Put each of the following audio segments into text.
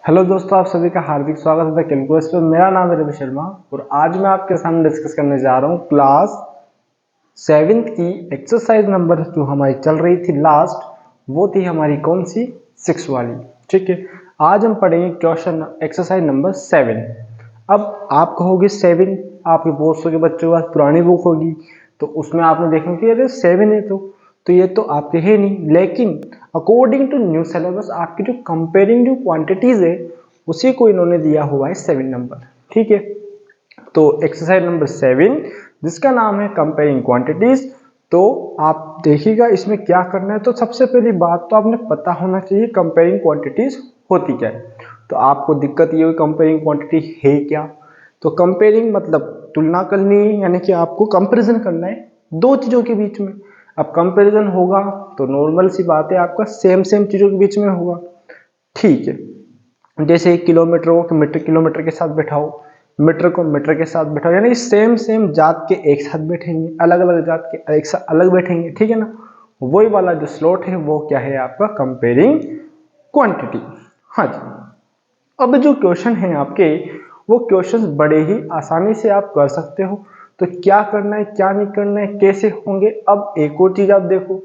Hello दोस्तों, आप सभी का हार्दिक स्वागत है द कैलकुलस पे। मेरा नाम है रवि शर्मा और आज मैं आपके सामने डिस्कस करने जा रहा हूँ क्लास 7th की एक्सरसाइज नंबर जो हमारी चल रही थी लास्ट, वो थी हमारी कौन सी 6 वाली। ठीक है, आज हम पढ़ेंगे क्वेश्चन एक्सरसाइज नंबर 7। अब आप कहोगे 7, आपके बहुत सौ के बच्चों के पास पुरानी बुक होगी तो उसमें आपने देखा कि अरे 7 है तो ये तो आपके है नहीं। लेकिन अकॉर्डिंग टू न्यू सिलेबस आपकी जो कंपेयरिंग जो क्वांटिटीज है उसी को इन्होंने दिया हुआ है 7 नंबर। ठीक है, तो एक्सरसाइज नंबर 7 जिसका नाम है कंपेयरिंग क्वांटिटीज। तो आप देखिएगा इसमें क्या करना है। तो सबसे पहली बात तो आपने पता होना चाहिए कंपेयरिंग क्वांटिटीज होती क्या है। तो आपको दिक्कत ये हुई कंपेयरिंग क्वांटिटी है क्या। तो कंपेयरिंग मतलब तुलना करनी है, यानी कि आपको कंपैरिजन करना है दो चीजों के बीच में। अब कंपैरिजन होगा तो नॉर्मल सी बात है, आपका सेम सेम चीजों के बीच में होगा। ठीक है, जैसे किलोमीटर को मीटर किलोमीटर के साथ बैठाओ, मीटर को मीटर के साथ बैठाओ, यानी सेम सेम जात के एक साथ बैठेंगे, अलग अलग जात के एक साथ अलग बैठेंगे। ठीक है ना, वही वाला जो स्लॉट है वो क्या है आपका कंपेयरिंग क्वांटिटी। हाँ जी, अब जो क्वेश्चन है आपके वो क्वेश्चन बड़े ही आसानी से आप कर सकते हो। तो क्या करना है क्या नहीं करना है कैसे होंगे। अब एक और चीज आप देखो,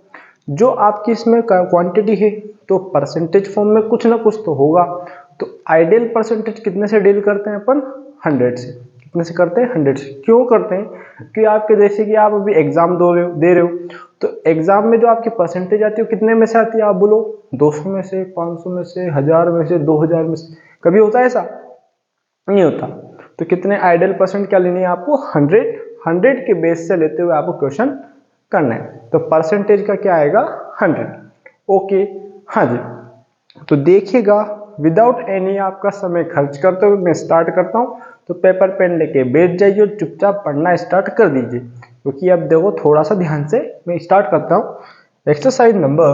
जो आपकी इसमें क्वांटिटी है तो परसेंटेज फॉर्म में कुछ ना कुछ तो होगा। तो आइडियल परसेंटेज कितने से डील करते हैं अपन? 100 से। कितने से करते हैं? 100 से। क्यों करते हैं कि आपके जैसे कि आप अभी एग्जाम दे रहे हो तो एग्जाम में जो आपकी परसेंटेज आती है वो कितने में से आती है? आप बोलो 200 में से, 500 में से, 1000 में से, 2000 में से। कभी होता है ऐसा? नहीं होता। तो कितने आइडियल परसेंट क्या लेनी है आपको? 100 के बेस से लेते हुए आपको क्वेश्चन करना है। तो परसेंटेज का क्या आएगा? 100। ओके, हाँ जी। तो देखिएगा विदाउट एनी आपका समय खर्च करते हुए मैं स्टार्ट करता हूँ। तो पेपर पेन लेके बैठ जाइए और चुपचाप पढ़ना स्टार्ट कर दीजिए, क्योंकि अब देखो थोड़ा सा ध्यान से मैं स्टार्ट करता हूँ। एक्सरसाइज नंबर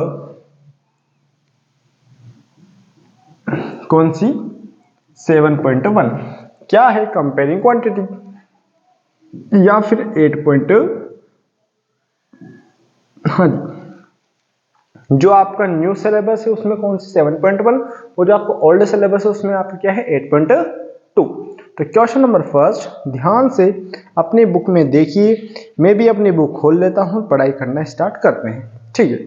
कौन सी? 7.1। क्या है? Comparing quantity. या फिर 8 पॉइंट, हाँ जी, जो आपका न्यू सिलेबस है उसमें कौन सी 7.1 और जो आपका ओल्ड सिलेबस है उसमें आपका क्या है? 8.2। तो क्वेश्चन नंबर फर्स्ट ध्यान से अपनी बुक में देखिए, मैं भी अपनी बुक खोल लेता हूं, पढ़ाई करना स्टार्ट करते हैं। ठीक है,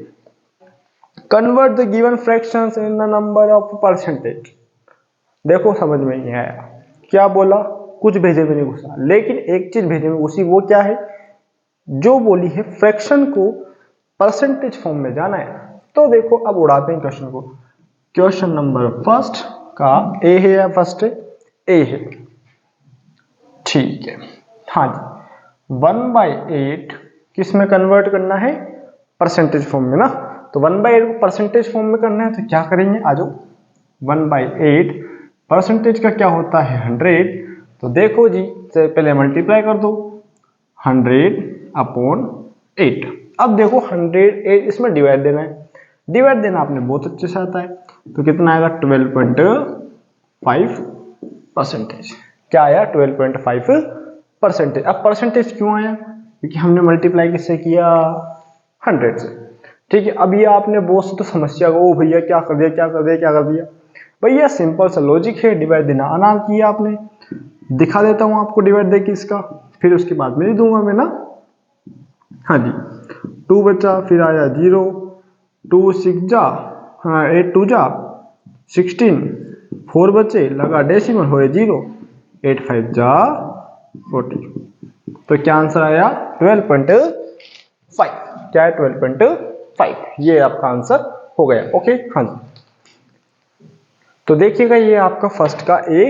convert the given fractions in the number of percentage. देखो समझ में नहीं आया क्या बोला, कुछ भेजे में नहीं घुसा, लेकिन एक चीज भेजे में घुसी। वो क्या है? जो बोली है फ्रैक्शन को परसेंटेज फॉर्म में जाना है। तो देखो अब उड़ाते हैं क्वेश्चन को। क्वेश्चन नंबर फर्स्ट का ए है या फर्स्ट है? ए है। ठीक है, हाँ जी, 1/8 किस में कन्वर्ट करना है? परसेंटेज फॉर्म में ना। तो 1/8 को परसेंटेज फॉर्म में करना है तो क्या करेंगे? आ जाओ, 1/8 परसेंटेज का क्या होता है? 100। तो देखो जी, पहले मल्टीप्लाई कर दो 100/8। अब देखो 108 इसमें डिवाइड देना है। डिवाइड देना आपने बहुत अच्छे से आता है। तो कितना आएगा? 12.5 परसेंटेज। क्या आया? 12.5 परसेंटेज। अब परसेंटेज क्यों आया? क्योंकि हमने मल्टीप्लाई किससे किया? 100 से। ठीक है, अब ये आपने बहुत से तो समस्या को, ओ भैया क्या कर दिया क्या कर दिया क्या कर दिया। भैया सिंपल सा लॉजिक है, डिवाइड देना आना किया आपने। दिखा देता हूं आपको डिवाइड देके इसका, फिर उसके बाद में दूंगा मैं ना। हाँ जी, 2 बचा, फिर आया 0, 2 6 जा, हाँ 8 2 जा 16, 4 बचे, लगा डेसिमल होए 0, 8 5 जा 40। तो क्या आंसर आया? 12.5। क्या है? 12.5। ये आपका आंसर हो गया। ओके, हाँ जी। तो देखिएगा ये आपका फर्स्ट का ए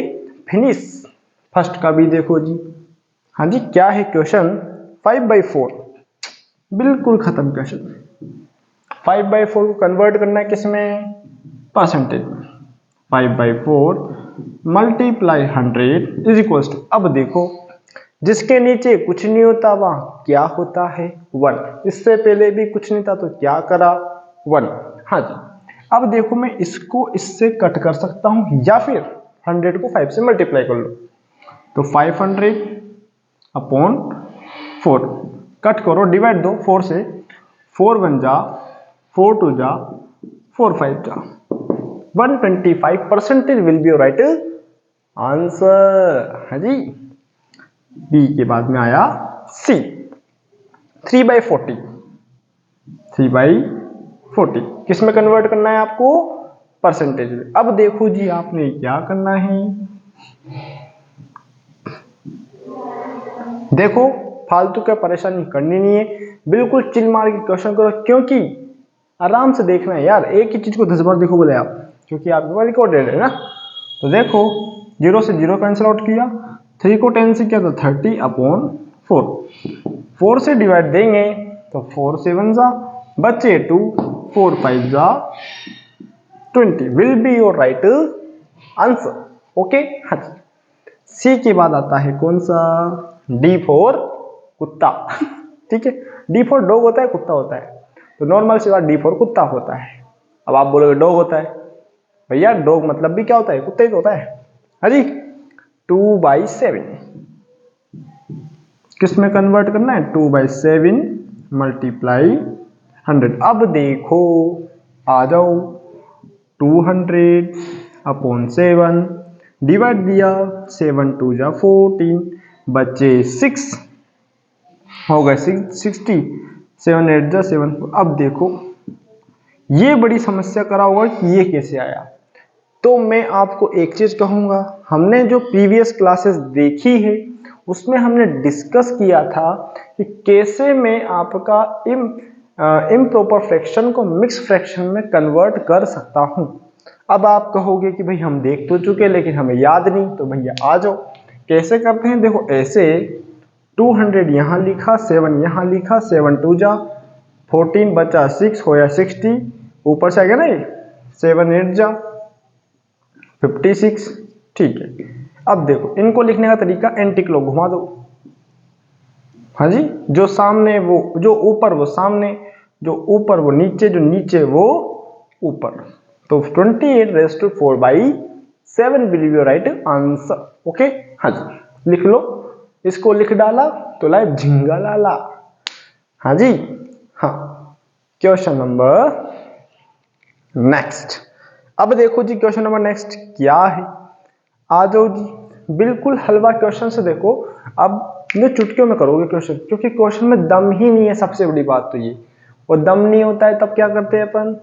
फिनिश। फर्स्ट का भी देखो जी। हाँ जी, क्या है क्वेश्चन? 5/4। बिल्कुल खत्म क्वेश्चन। 5/4 को कन्वर्ट करना है किसमें? परसेंटेज में। 5/4 मल्टीप्लाई 100 इज इक्वल टू, अब देखो जिसके नीचे कुछ नहीं होता वहां क्या होता है? 1। इससे पहले भी कुछ नहीं था तो क्या करा? 1। हाँ जी, अब देखो मैं इसको इससे कट कर सकता हूं या फिर 100 को 5 से मल्टीप्लाई कर लो। तो 500/4 कट करो, डिवाइड दो 4 से। 4 1 जा, 4 2 जा, 4 5 जा। 125% will be your right answer. हाँ जी, बी के बाद में आया सी 3/40। 3/40 किस में कन्वर्ट करना है आपको? परसेंटेज में। अब देखो जी आपने क्या करना है, देखो फालतू का परेशानी करनी नहीं है, बिल्कुल चिल मार के क्वेश्चन करो, क्योंकि आराम से देखना है यार, एक ही चीज को 10 बार देखो बोले आप, क्योंकि आपके पास रिकॉर्डेड है ना। तो देखो 0 से 0 कैंसिल आउट किया, 3 को 10 से किया तो 30/4, 4 से डिवाइड देंगे तो 4 7 जा बचे 2, 4 5 जा 20 will be your right answer. Okay हाँ जी। सी के बाद आता है कौन सा? डी फॉर कुत्ता। ठीक है, डी फॉर डॉग होता है, कुत्ता होता है, तो नॉर्मल सी बात डी फॉर कुत्ता होता है। अब आप बोलोगे डॉग होता है, भैया डॉग मतलब भी क्या होता है? कुत्ता ही तो होता है। हाँ जी, 2/7 किस में कन्वर्ट करना है? 2/7 मल्टीप्लाई 100। अब देखो आ जाओ, 200/7 डिवाइड दिया, 7 2 जा 14 बचे 6 हो गए 60, 7 8 जा 7। अब देखो ये बड़ी समस्या करा होगा कि ये कैसे आया। तो मैं आपको एक चीज कहूंगा, हमने जो प्रीवियस क्लासेस देखी है उसमें हमने डिस्कस किया था कि कैसे मैं आपका इम्प्रॉपर फ्रैक्शन को मिक्स फ्रैक्शन में कन्वर्ट कर सकता हूं। अब आप कहोगे कि भाई हम देख तो चुके लेकिन हमें याद नहीं, तो भैया आ जाओ कैसे करते हैं। देखो ऐसे 200 यहां लिखा, 7 यहां लिखा, 7 2 जा 14 बचा 6 होया 60, ऊपर से आ गया ना ये 7 8 जा 56। ठीक है, अब देखो इनको लिखने का तरीका एंटी क्लॉक घुमा दो। हाँ जी, जो सामने वो जो ऊपर वो सामने, जो ऊपर वो नीचे, जो नीचे वो ऊपर। तो 28⁻⁴/7 will be your right answer. Okay हाँ जी, लिख लो, इसको लिख डाला तो लाइव झिंगा लाला। हाँ जी हाँ, क्वेश्चन नंबर नेक्स्ट। अब देखो जी क्वेश्चन नंबर नेक्स्ट क्या है, आ जाओ जी, बिल्कुल हलवा क्वेश्चन से देखो। अब ये चुटकियों में करोगे क्वेश्चन, क्योंकि क्वेश्चन में दम ही नहीं है, सबसे बड़ी बात तो ये। और दम नहीं होता है तब क्या करते हैं अपन?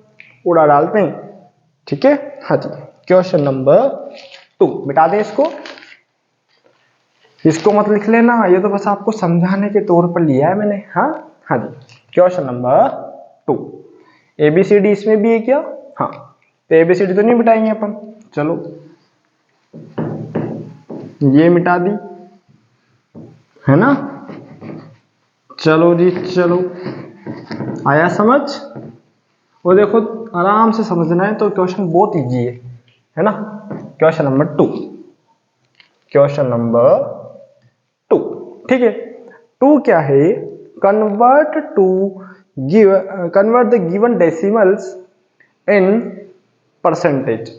उड़ा डालते हैं। ठीक है हाँ जी, क्वेश्चन नंबर 2 मिटा दें इसको, इसको मत लिख लेना, ये तो बस आपको समझाने के तौर पर लिया है मैंने। हाँ हाँ जी, क्वेश्चन नंबर 2 ABCD इसमें भी है क्या? हाँ, तो ABCD तो नहीं मिटाएंगे अपन, चलो ये मिटा दी है ना। चलो जी चलो, आया समझ? और देखो आराम से समझना है, तो क्वेश्चन बहुत इजी है ना। क्वेश्चन नंबर 2, क्वेश्चन नंबर 2 ठीक है। 2 क्या है? Convert the given decimals in percentage.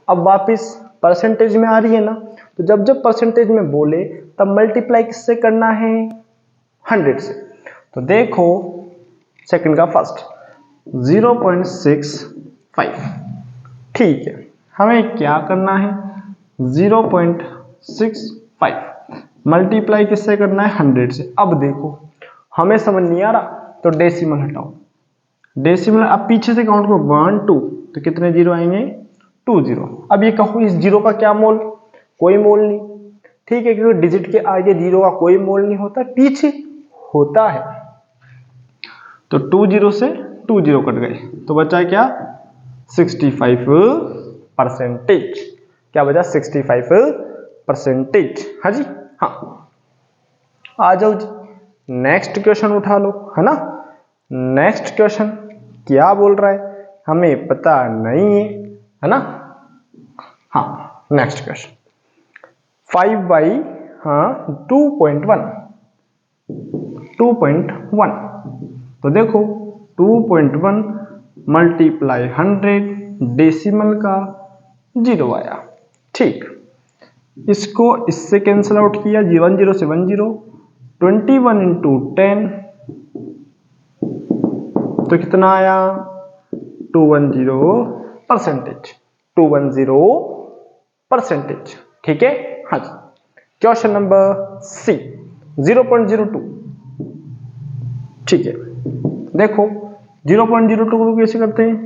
अब वापिस परसेंटेज में आ रही है ना, तो जब जब परसेंटेज में बोले तब मल्टीप्लाई किससे करना है? 100 से। तो देखो सेकंड का फर्स्ट 0.65, ठीक है, हमें क्या करना है? 0.65 मल्टीप्लाई किससे करना है? 100 से। अब देखो हमें समझ नहीं आ रहा तो डेसिमल हटाओ, डेसिमल अब पीछे से काउंट करो 1 2, तो कितने जीरो आएंगे? 2 0। अब ये कहो इस जीरो का क्या मोल? कोई मोल नहीं, ठीक है, क्योंकि डिजिट के आगे जीरो का कोई मोल नहीं होता, पीछे होता है। तो 2 0 से 2 0 कट गए, तो बचा क्या? 65%। क्या बचा? 65%। हाँ जी हाँ, आ जाओ जी नेक्स्ट क्वेश्चन उठा लो, है ना। नेक्स्ट क्वेश्चन क्या बोल रहा है हमें पता नहीं है ना। हाँ, नेक्स्ट क्वेश्चन 5/2.1 2.1। तो देखो 2.1 मल्टीप्लाई 100, डेसिमल का 0 आया, ठीक। इसको इससे कैंसिल आउट किया, 1 0 से 1 0, 21 × 10 तो कितना आया? 210%। 210%। ठीक है, हाँ जी। Question number C 0.02। ठीक है, देखो 0.02 को कैसे करते हैं,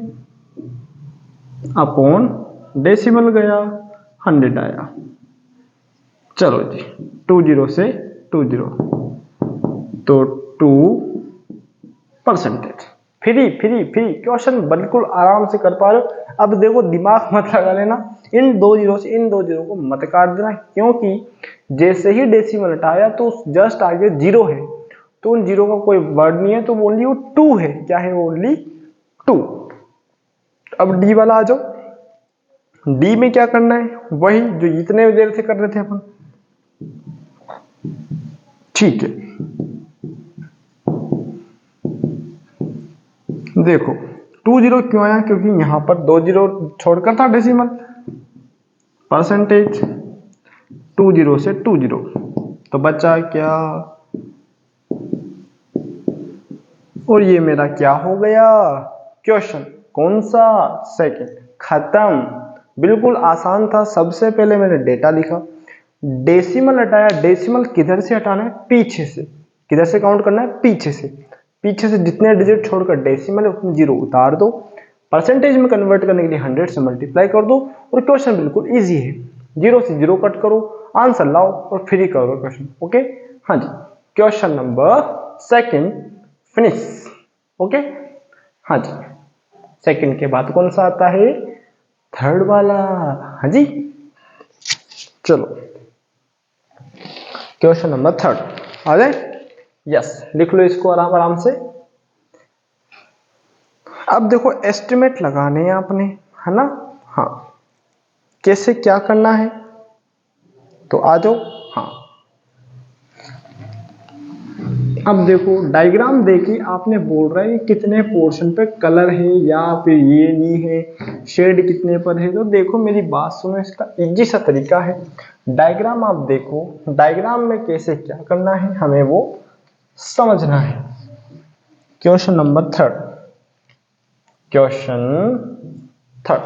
अपॉन डेसिमल गया 100 आया, चलो जी 20 से 20 तो 2%। फ्री फ्री फ्री क्वेश्चन बिल्कुल आराम से कर पा रहे हो। अब देखो दिमाग मत लगा लेना, इन 2 जीरो से इन 2 जीरो को मत काट देना, क्योंकि जैसे ही डेसिमल हटाया तो जस्ट आगे जीरो है, तो उन जीरो का कोई वर्ड नहीं है, तो ओनली वो 2 है। क्या है, ओनली 2। अब डी वाला आ जाओ। डी में क्या करना है, वही जो इतने देर से कर रहे थे अपन। ठीक है, देखो 20 क्यों आया, क्योंकि यहां पर 2 जीरो छोड़कर था डेसिमल। परसेंटेज 20 से 20 तो बचा क्या, और ये मेरा क्या हो गया क्वेश्चन, कौन सा, सेकंड। खत्म, बिल्कुल आसान था। सबसे पहले मैंने डेटा लिखा, डेसिमल हटाया। डेसिमल किधर से हटाना है, पीछे से। किधर से काउंट करना है, पीछे से। पीछे से जितने डिजिट छोड़कर डेसिमल है उसमें जीरो उतार दो, परसेंटेज में कन्वर्ट करने के लिए 100 से मल्टीप्लाई कर दो, और क्वेश्चन बिल्कुल इजी है। 0 से 0 कट करो, आंसर लाओ और फ्री करो क्वेश्चन। ओके, हाँ जी। Question number second finish. Okay, हाँ जी। सेकंड के बाद कौन सा आता है, थर्ड वाला। हाँ जी, चलो क्वेश्चन नंबर थर्ड आ जाए। यस, लिख लो इसको आराम आराम से। अब देखो एस्टिमेट लगाने हैं आपने, है ना। हाँ, कैसे क्या करना है, तो आ जाओ। हाँ, अब देखो डायग्राम देखिए, आपने बोल रहा है कितने पोर्शन पे कलर है या फिर ये नहीं है, शेड कितने पर है। तो देखो मेरी बात सुनो, इसका इजी सा तरीका है। डायग्राम आप देखो, डायग्राम में कैसे क्या करना है हमें वो समझना है। Question number third, question third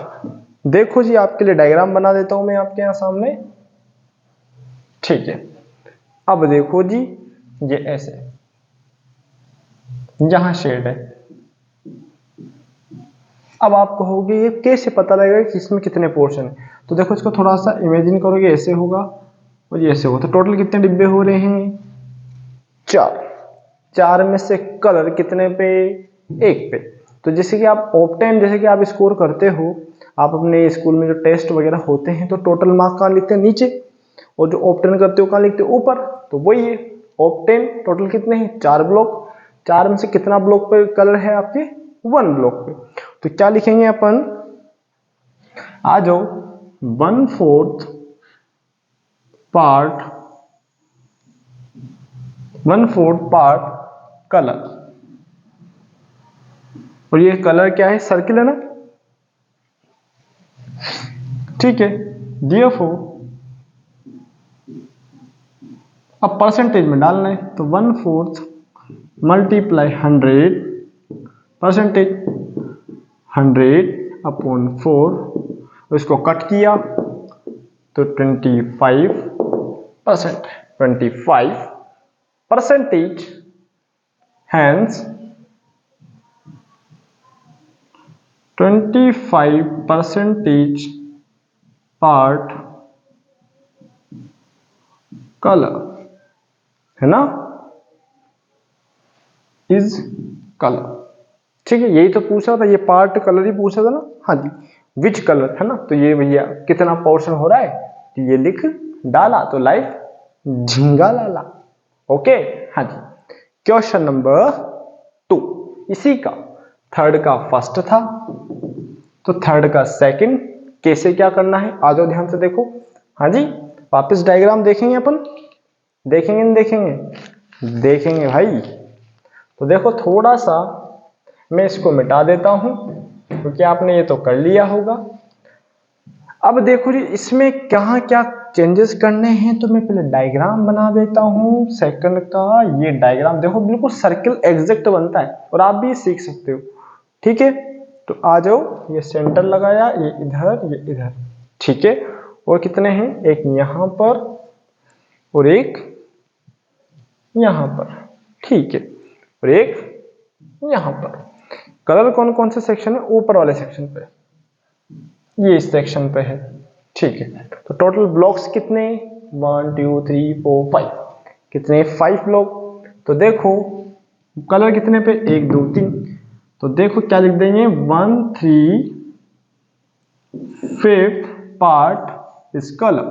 देखो जी, आपके लिए डायग्राम बना देता हूं मैं आपके यहां सामने। ठीक है, अब देखो जी, ये ऐसे, यहां शेड है। अब आप कहोगे ये कैसे पता लगेगा कि इसमें कितने पोर्शन है, तो देखो इसको थोड़ा सा इमेजिन करोगे, ऐसे होगा और ये ऐसे होगा। तो टोटल कितने डिब्बे हो रहे हैं, 4। 4 में से कलर कितने पे, 1 पे। तो जैसे कि आप ऑप्टेन, जैसे कि आप स्कोर करते हो, आप अपने स्कूल में जो टेस्ट वगैरह होते हैं तो टोटल मार्क्स कहाँ लिखते हैं, नीचे, और जो ऑप्टेन करते हो कहाँ लिखते हो, ऊपर। तो वही है ऑप्टेन। टोटल कितने हैं, 4 ब्लॉक। 4 में से कितना ब्लॉक पे कलर है आपके, 1 ब्लॉक पे। तो क्या लिखेंगे अपन, आ जाओ, 1/4 पार्ट, 1/4 पार्ट कलर। और ये कलर क्या है, सर्किल है ना। ठीक है, therefore अब परसेंटेज में डालना है, तो 1/4 मल्टीप्लाई 100, परसेंटेज 100 अपॉन 4, इसको कट किया तो 25%, 25%। हैंस 25% पार्ट कलर, है ना, इज कलर। ठीक है, यही तो पूछा था, ये पार्ट कलर ही पूछा था ना। हाँ जी, विच कलर, है ना। तो ये भैया कितना पोर्शन हो रहा है, तो ये लिख डाला, तो लाइफ झिंगा लाला। ओके, हाँ जी। क्वेश्चन नंबर 2 इसी का, थर्ड का फर्स्ट था तो थर्ड का सेकंड। कैसे क्या करना है, आ जाओ ध्यान से देखो। हाँ जी, वापस डायग्राम देखेंगे अपन, देखेंगे नहीं देखेंगे, देखेंगे भाई। तो देखो थोड़ा सा मैं इसको मिटा देता हूं, क्योंकि आपने ये तो कर लिया होगा। अब देखो जी, इसमें क्या क्या चेंजेस करने हैं, तो मैं पहले डायग्राम बना देता हूं सेकंड का। ये डायग्राम देखो बिल्कुल सर्किल एग्जैक्ट बनता है, और आप भी सीख सकते हो। ठीक है, तो आ जाओ, ये सेंटर लगाया, ये इधर, ठीक है। और कितने हैं, एक यहाँ पर और एक यहाँ पर, ठीक है, और एक यहाँ पर। कलर कौन कौन से सेक्शन है, ऊपर वाले सेक्शन पे, ये इस सेक्शन पे है, ठीक है। तो टोटल ब्लॉक्स कितने, 1 2 3 4 5, कितने, 5 ब्लॉक। तो देखो कलर कितने पे, 1 2 3, तो देखो क्या लिख देंगे, 1 3 5th पार्ट इज कलर,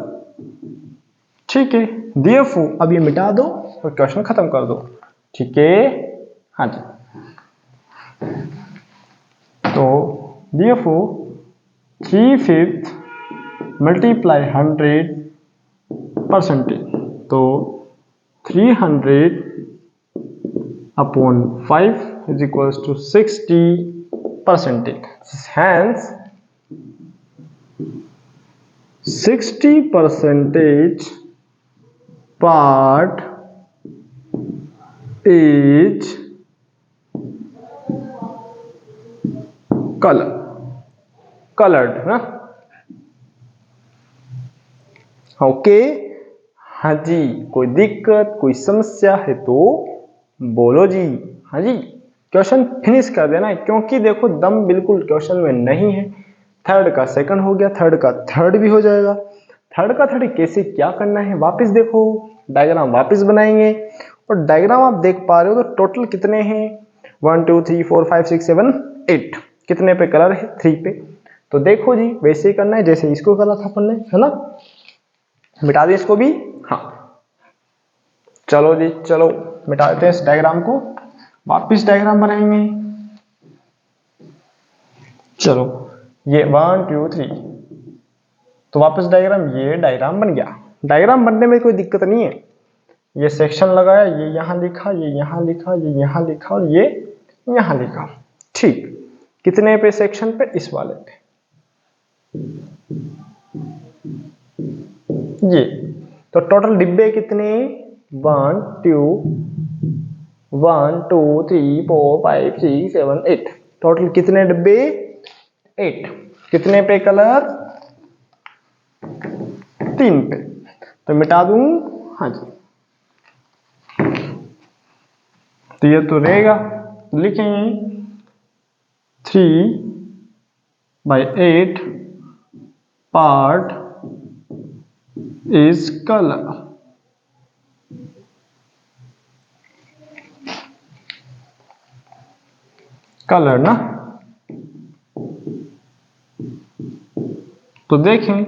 ठीक है। देयरफॉर अब ये मिटा दो और क्वेश्चन खत्म कर दो, ठीक है। हाँ जी, तो देयरफॉर 3/5 मल्टीप्लाई 100%, तो 300 upon 5 is equals to 60%. Hence 60% part is colored ना, ओके। हाँ जी, कोई दिक्कत, कोई समस्या है तो बोलो जी। हाँ जी, क्वेश्चन फिनिश कर देना, क्योंकि देखो दम बिल्कुल क्वेश्चन में नहीं है। थर्ड का सेकंड हो गया, थर्ड का थर्ड भी हो जाएगा। थर्ड का थर्ड कैसे क्या करना है, वापस देखो, डायग्राम वापस बनाएंगे। और डायग्राम आप देख पा रहे हो तो टोटल कितने हैं, 1 2 3 4 5 6 7 8, कितने पे कलर है, 3 पे। तो देखो जी वैसे ही करना है जैसे इसको करा था अपन ने, है ना। मिटा दे इसको भी, हाँ चलो जी, चलो मिटा देते हैं इस डायग्राम को, वापिस डायग्राम बनाएंगे। चलो ये 1 2 3, तो वापस डायग्राम, ये डायग्राम बन गया। डायग्राम बनने में कोई दिक्कत नहीं है, ये सेक्शन लगाया, ये यहाँ लिखा, ये यहाँ लिखा, ये यहाँ लिखा और ये यहाँ लिखा, ठीक। कितने पे सेक्शन पे, इस वाले पे, ये। तो टोटल डिब्बे कितने, 1 2 3 4 5 6 7 8, टोटल कितने डिब्बे, 8। कितने पे कलर, 3 पे। तो मिटा दूं, हाँ जी, तो ये तो रहेगा, लिखेंगे 3/8 पार्ट इज कलर, कलर ना। तो देखें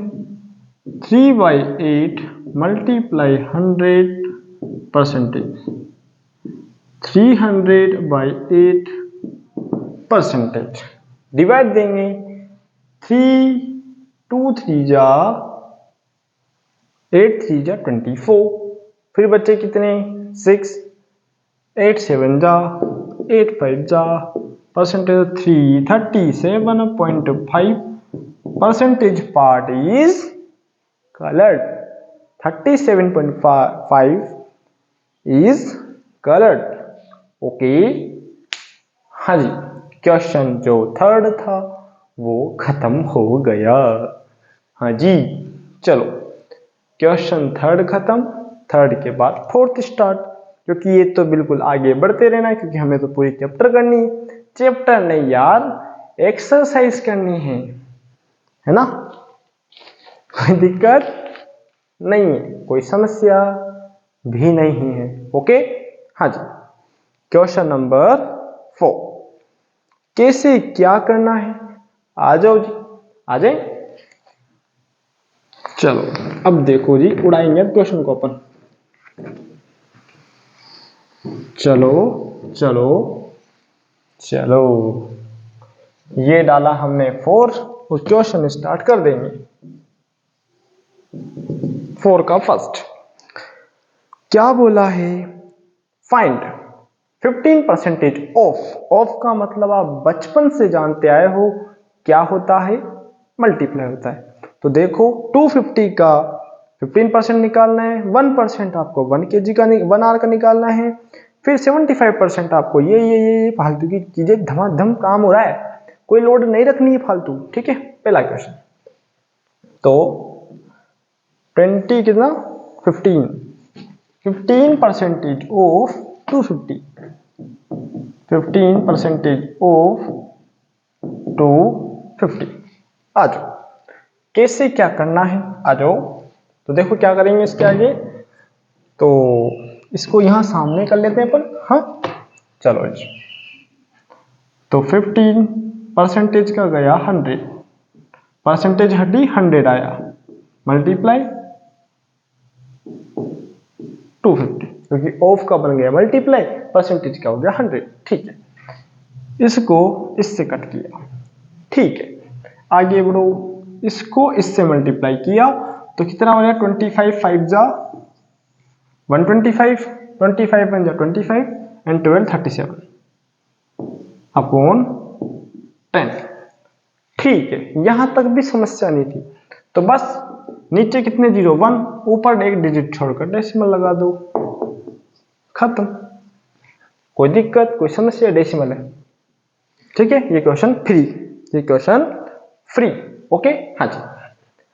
3/8 मल्टीप्लाई 100%, 300/8% डिवाइड देंगे, 3 2 3 जा 8 3 जा 24, फिर बच्चे कितने 6, 8 7 जा 8 5 जा, percentage 37.5% part is colored, 37.5 is colored, okay. हाँ जी, क्वेश्चन जो थर्ड था वो खत्म हो गया। हाँ जी, चलो क्वेश्चन थर्ड खत्म, थर्ड के बाद फोर्थ स्टार्ट, क्योंकि ये तो बिल्कुल आगे बढ़ते रहना है, क्योंकि हमें तो पूरी चैप्टर करनी है। चैप्टर नहीं यार, एक्सरसाइज करनी है ना। कोई दिक्कत नहीं है, कोई समस्या भी नहीं है, ओके। हाँ जी, क्वेश्चन नंबर 4, कैसे क्या करना है, आ जाओ जी, आ जाए। चलो अब देखो जी, उड़ाएंगे क्वेश्चन को अपन, चलो चलो चलो, ये डाला हमने 4 और क्वेश्चन स्टार्ट कर देंगे। 4 का फर्स्ट क्या बोला है, फाइंड 15% ऑफ का मतलब आप बचपन से जानते आए हो क्या होता है, मल्टीप्लाई होता है। तो देखो 250 का 15% निकालना है, 1% आपको 1 kg का 1 आर का निकालना है, फिर 75% आपको ये फालतू की चीजें धमाधम काम हो रहा है, कोई लोड नहीं रखनी है फालतू, ठीक है। पहला क्वेश्चन तो 20 कितना 15% ऑफ 250, 15% ऑफ 250। आ जाओ कैसे क्या करना है, आ जाओ। तो देखो क्या करेंगे इसके आगे, तो इसको यहां सामने कर लेते हैं अपन, हाँ चलो जी। तो 15% का गया 100, परसेंटेज हटी 100 आया, मल्टीप्लाई 250, क्योंकि ऑफ का बन गया मल्टीप्लाई, परसेंटेज का हो गया 100, ठीक है। इसको इससे कट किया, ठीक है। आगे बढ़ो, इसको इससे मल्टीप्लाई किया तो कितना हो गया 25 5 जा 125, 25 1 जा 25 एंड 12 37 अपॉन 10, ठीक है। यहां तक भी समस्या नहीं थी। तो बस नीचे कितने जीरो 1, ऊपर एक डिजिट छोड़कर डेसिमल लगा दो, खत्म। कोई दिक्कत कोई समस्या, डेसिमल है, ठीक है। ये क्वेश्चन फ्री, ये क्वेश्चन फ्री, ओके। हाँ जी,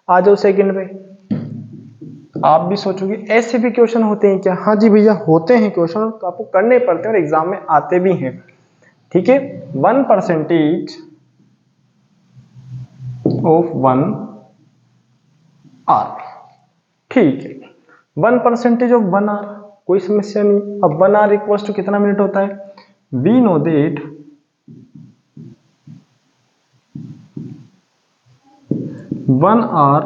आ जाओ सेकंड पे। आप भी सोचोगे ऐसे भी क्वेश्चन होते हैं क्या? हाँ जी भैया होते हैं क्वेश्चन, तो आपको करने पड़ते हैं और एग्जाम में आते भी हैं, ठीक है। 1% ऑफ 1 आर, ठीक है। 1% ऑफ 1 आर, कोई समस्या नहीं। अब 1 आर इक्वल्स टू कितना मिनट होता है? We know that 1 hour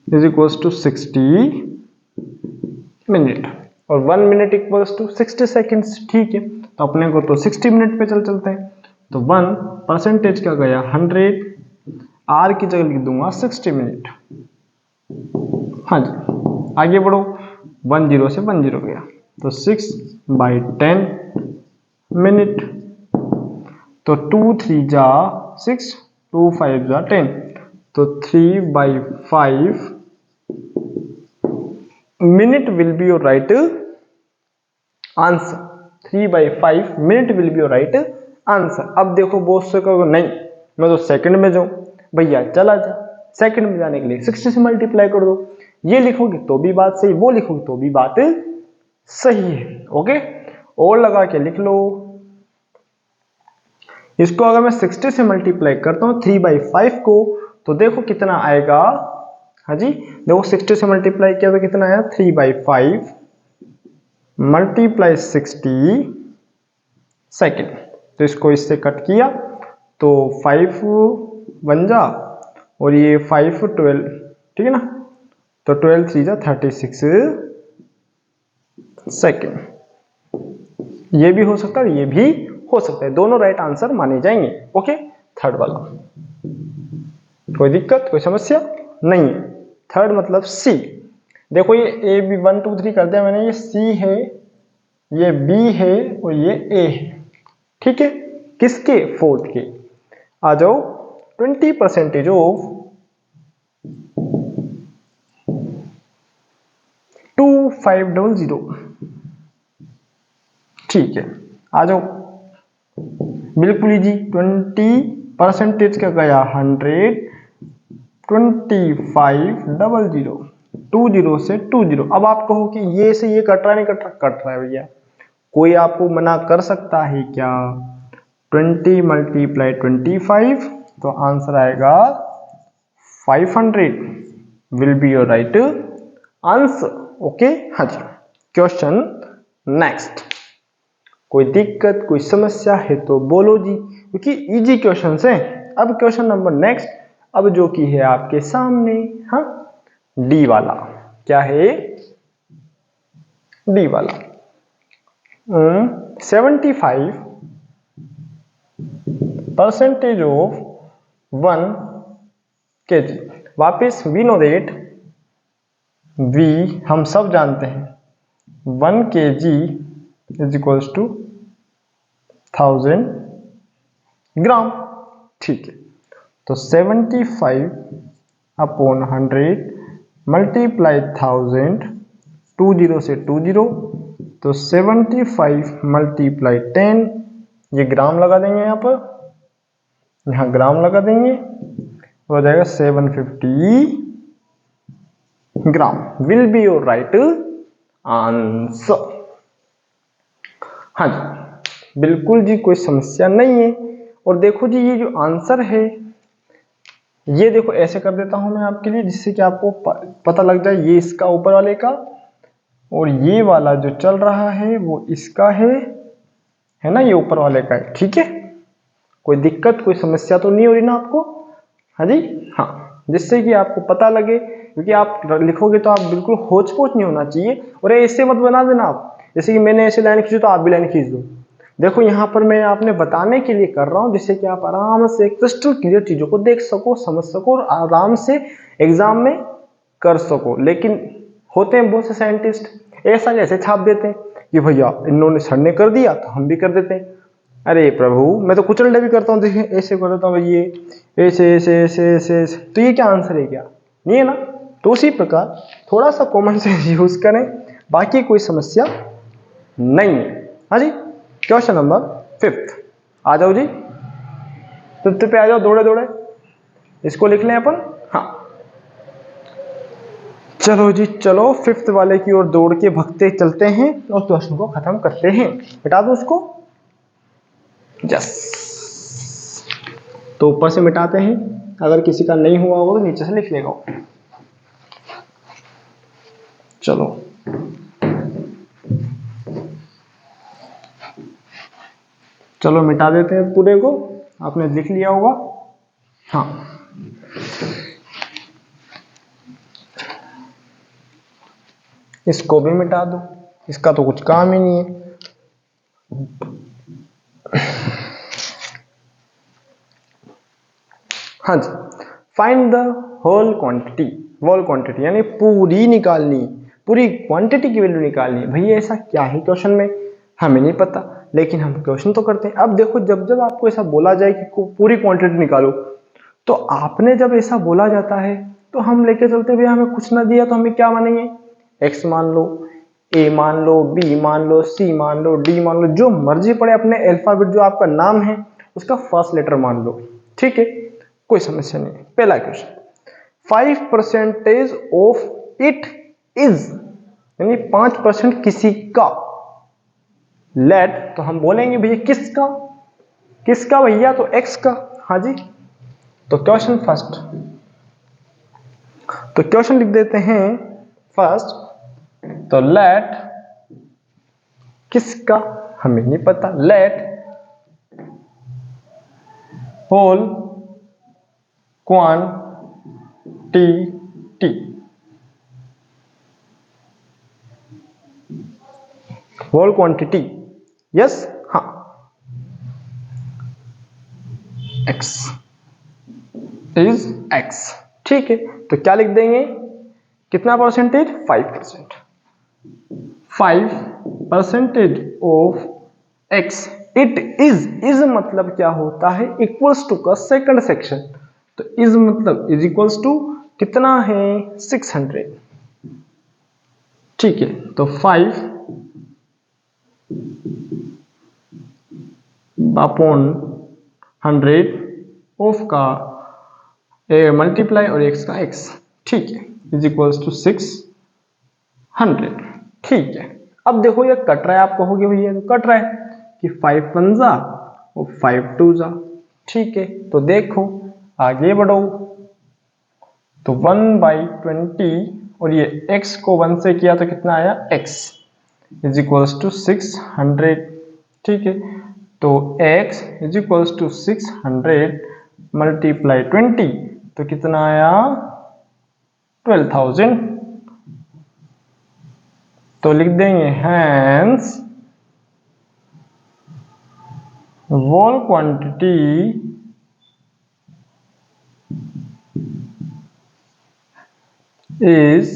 is equals to 60 minute और 1 मिनट इक्वल्स टू 60 सेकेंड्स, ठीक है। तो अपने को तो 60 मिनट पे चलते हैं। तो 1% का गया 100, आर की जगह लिख दूंगा 60 मिनट, हाँ जी। आगे बढ़ो, 1 0 से 1 0 गया तो 6/10 मिनट, तो 2 3 जा 6, 2 5 जा 10, तो 3/5 minute will be your right answer, 3/5 minute will be your right answer। अब देखो बहुत से कहोगे नहीं मैं तो सेकंड में जाऊं, भैया चला जा, सेकंड में जाने के लिए 60 से मल्टीप्लाई कर दो। ये लिखोगे तो भी बात सही, वो लिखोगे तो भी बात सही है, ओके। और लगा के लिख लो, इसको अगर मैं 60 से मल्टीप्लाई करता हूं 3/5 को, तो देखो कितना आएगा। हाँ जी देखो 60 से मल्टीप्लाई किया तो कितना आया 3/5 मल्टीप्लाई 60 सेकेंड। तो इसको इससे कट किया तो 5 1 जा और ये 5 12, ठीक है ना। तो 12 3 जा 36 सेकेंड। ये भी हो सकता है, ये भी हो सकता है, दोनों राइट आंसर माने जाएंगे, ओके। थर्ड वाला कोई दिक्कत कोई समस्या नहीं है। थर्ड मतलब सी, देखो ये ए बी 1 2 3 कर दिया मैंने, ये सी है, ये बी है और ये ए है, ठीक है। किसके? फोर्थ के। आ जाओ 20% ऑफ 2500, ठीक है। आ जाओ बिल्कुल ही जी, 20% का गया 100, 2500, 20 से 20। अब आप कहो कि ये से ये कट रहा नहीं, कट रहा है भैया, कोई आपको मना कर सकता है क्या? 20 मल्टीप्लाई 25, तो आंसर आएगा 500 will be your right answer, okay. हाँ जी, क्वेश्चन नेक्स्ट। कोई दिक्कत कोई समस्या है तो बोलो जी, क्योंकि इजी क्वेश्चन है। अब क्वेश्चन नंबर नेक्स्ट, अब जो कि है आपके सामने, हाँ डी वाला। क्या है? डी वाला 75% ऑफ 1 kg। वापिस वी नो दैट, वी हम सब जानते हैं 1 kg इज इक्वल्स टू 1000 ग्राम, ठीक है। तो 75 अपॉन 100 मल्टीप्लाई 1000, 20 से 20, तो 75 मल्टीप्लाई 10, ये ग्राम लगा देंगे यहाँ पर, यहाँ ग्राम लगा देंगे, हो जाएगा 750 gram will be your right answer. हाँ जी, बिल्कुल जी, कोई समस्या नहीं है। और देखो जी, ये जो आंसर है ये देखो ऐसे कर देता हूं मैं आपके लिए, जिससे कि आपको पता लग जाए ये इसका ऊपर वाले का, और ये वाला जो चल रहा है वो इसका है ना, ये ऊपर वाले का है। ठीक है, कोई दिक्कत कोई समस्या तो नहीं हो रही ना आपको? हाँ जी, हाँ, जिससे कि आपको पता लगे, क्योंकि आप लिखोगे तो आप बिल्कुल होच पोच नहीं होना चाहिए। और ऐसे मत बना देना आप, जैसे कि मैंने ऐसे लाइन खींची तो आप भी लाइन खींच दो। देखो यहाँ पर मैं आपने बताने के लिए कर रहा हूँ, जिससे कि आप आराम से क्रिस्टल क्लियर चीजों को देख सको, समझ सको, और आराम से एग्जाम में कर सको। लेकिन होते हैं बहुत से साइंटिस्ट ऐसा जैसे छाप देते हैं कि भैया इन्होंने सर ने कर दिया तो हम भी कर देते हैं। अरे प्रभु, मैं तो कुछ उल्टा भी करता हूँ, देखिए ऐसे कर देता हूँ, ये ऐसे ऐसे ऐसे ऐसे ऐसे, तो ये क्या आंसर है? क्या नहीं है ना? तो उसी प्रकार थोड़ा सा कॉमन सेंस यूज करें, बाकी कोई समस्या नहीं है। हाँ जी, क्वेश्चन नंबर 5 आ जाओ जी, 5 पे आ जाओ, दौड़े दौड़े इसको लिख लें अपन। हाँ चलो जी, चलो 5 वाले की ओर दौड़ के भगते चलते हैं और क्वेश्चन को खत्म करते हैं। मिटा दो उसको, यस। तो ऊपर से मिटाते हैं, अगर किसी का नहीं हुआ होगा तो नीचे से लिख लेगा। चलो चलो मिटा देते हैं पूरे को, आपने लिख लिया होगा। हाँ इसको भी मिटा दो, इसका तो कुछ काम ही नहीं है। हाँ जी, find the whole quantity, whole quantity यानी पूरी निकालनी, पूरी क्वांटिटी की वैल्यू निकालनी है। भैया ऐसा क्या है क्वेश्चन में, हमें नहीं पता, लेकिन हम क्वेश्चन तो करते हैं। अब देखो, जब जब आपको ऐसा बोला जाए कि पूरी क्वांटिटी निकालो, तो आपने जब ऐसा बोला जाता है तो हम लेके चलते, भैया हमें कुछ ना दिया तो हमें क्या मानेंगे? एक्स मान लो, ए मान लो, बी मान लो, सी मान लो, डी मान लो, जो मर्जी पड़े, अपने अल्फाबेट जो आपका नाम है उसका फर्स्ट लेटर मान लो। ठीक है, कोई समस्या नहीं। पहला क्वेश्चन, 5% ऑफ इट इज, यानी 5% किसी का, लेट, तो हम बोलेंगे भैया किसका, किसका भैया? तो एक्स का। हाँ जी, तो क्वेश्चन फर्स्ट, तो क्वेश्चन लिख देते हैं फर्स्ट, तो लेट किसका हमें नहीं पता, let whole quantity, whole quantity, yes, हाँ, एक्स इज एक्स। ठीक है, तो क्या लिख देंगे, कितना percentage? 5%। 5% of x, it is मतलब क्या होता है? इक्वल्स टू का सेकंड सेक्शन, तो इज मतलब इज इक्वल्स टू कितना है? 600। ठीक है, तो 5 अपॉन 100 ऑफ का मल्टीप्लाई और एक्स का एक्स, ठीक है, इज इक्वल्स टू 600। ठीक है, अब देखो ये कट रहा है, आप कहोगे भैया तो कट रहा है कि 5 1 जा और 5 2 जा। ठीक है, तो देखो आगे बढ़ो, तो 1/20 और ये x को 1 से किया तो कितना आया? x is equals to 600। ठीक है, तो x is equals to 600 multiply 20, तो कितना आया? 12,000। तो लिख देंगे हैंस whole quantity is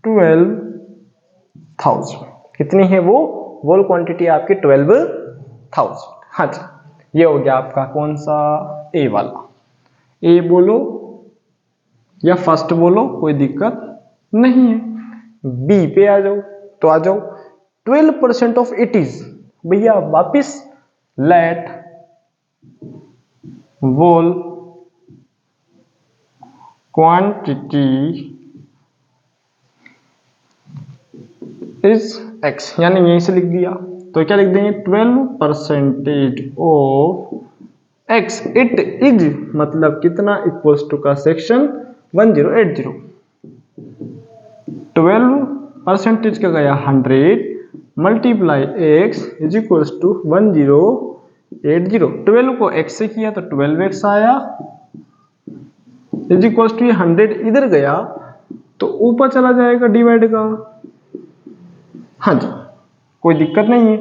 12,000। कितनी है वो? whole quantity आपकी 12,000। हाँ जी, ये हो गया आपका कौन सा? ए वाला। ए बोलो या फर्स्ट बोलो, कोई दिक्कत नहीं है। बी पे आ जाओ, तो आ जाओ 12% ऑफ इट इज, भैया वापिस let whole quantity is x, यानी यहीं से लिख दिया तो क्या लिख देंगे 12% ऑफ x इट इज, मतलब कितना इक्वल्स टू का सेक्शन 1080, 12% का गया 100 multiply x is equals to 1080, 12 को x से किया तो 12x आया इज इक्वल्स टू 100 इधर गया तो ऊपर चला जाएगा डिवाइड का। हाँ जी, कोई दिक्कत नहीं है।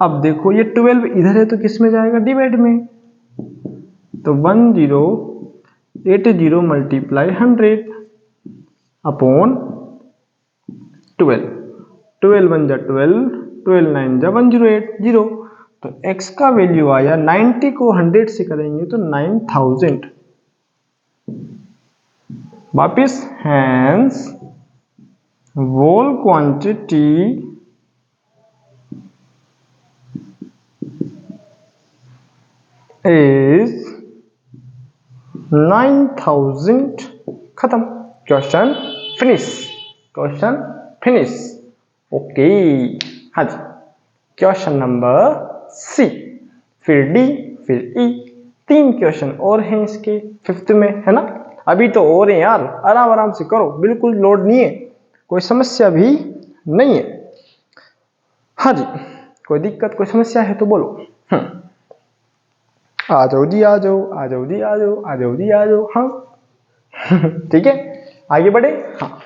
अब देखो ये 12 इधर है तो किस में जाएगा, डिवाइड में, तो 1080 मल्टीप्लाई 100 अपॉन 12, 12 1 जा 12, 12 9 जा 1080, तो x का वैल्यू आया 90 को 100 से करेंगे तो 9000 वापिस। हैंस वोल क्वांटिटी इज 9000, खत्म, question finish, question finish. Okay, हाँ जी, क्वेश्चन नंबर सी, फिर डी, फिर ई, 3 क्वेश्चन और हैं इसके 5th में, है ना। अभी तो और हैं यार, आराम आराम से करो, बिल्कुल लोड नहीं है, कोई समस्या भी नहीं है। हाँ जी, कोई दिक्कत कोई समस्या है तो बोलो। आ जाओ जी, आ जाओ, आ जाओ जी, आ जाओ, आ जाओ जी, आ जाओ। हाँ ठीक है, आगे बढ़े। हाँ,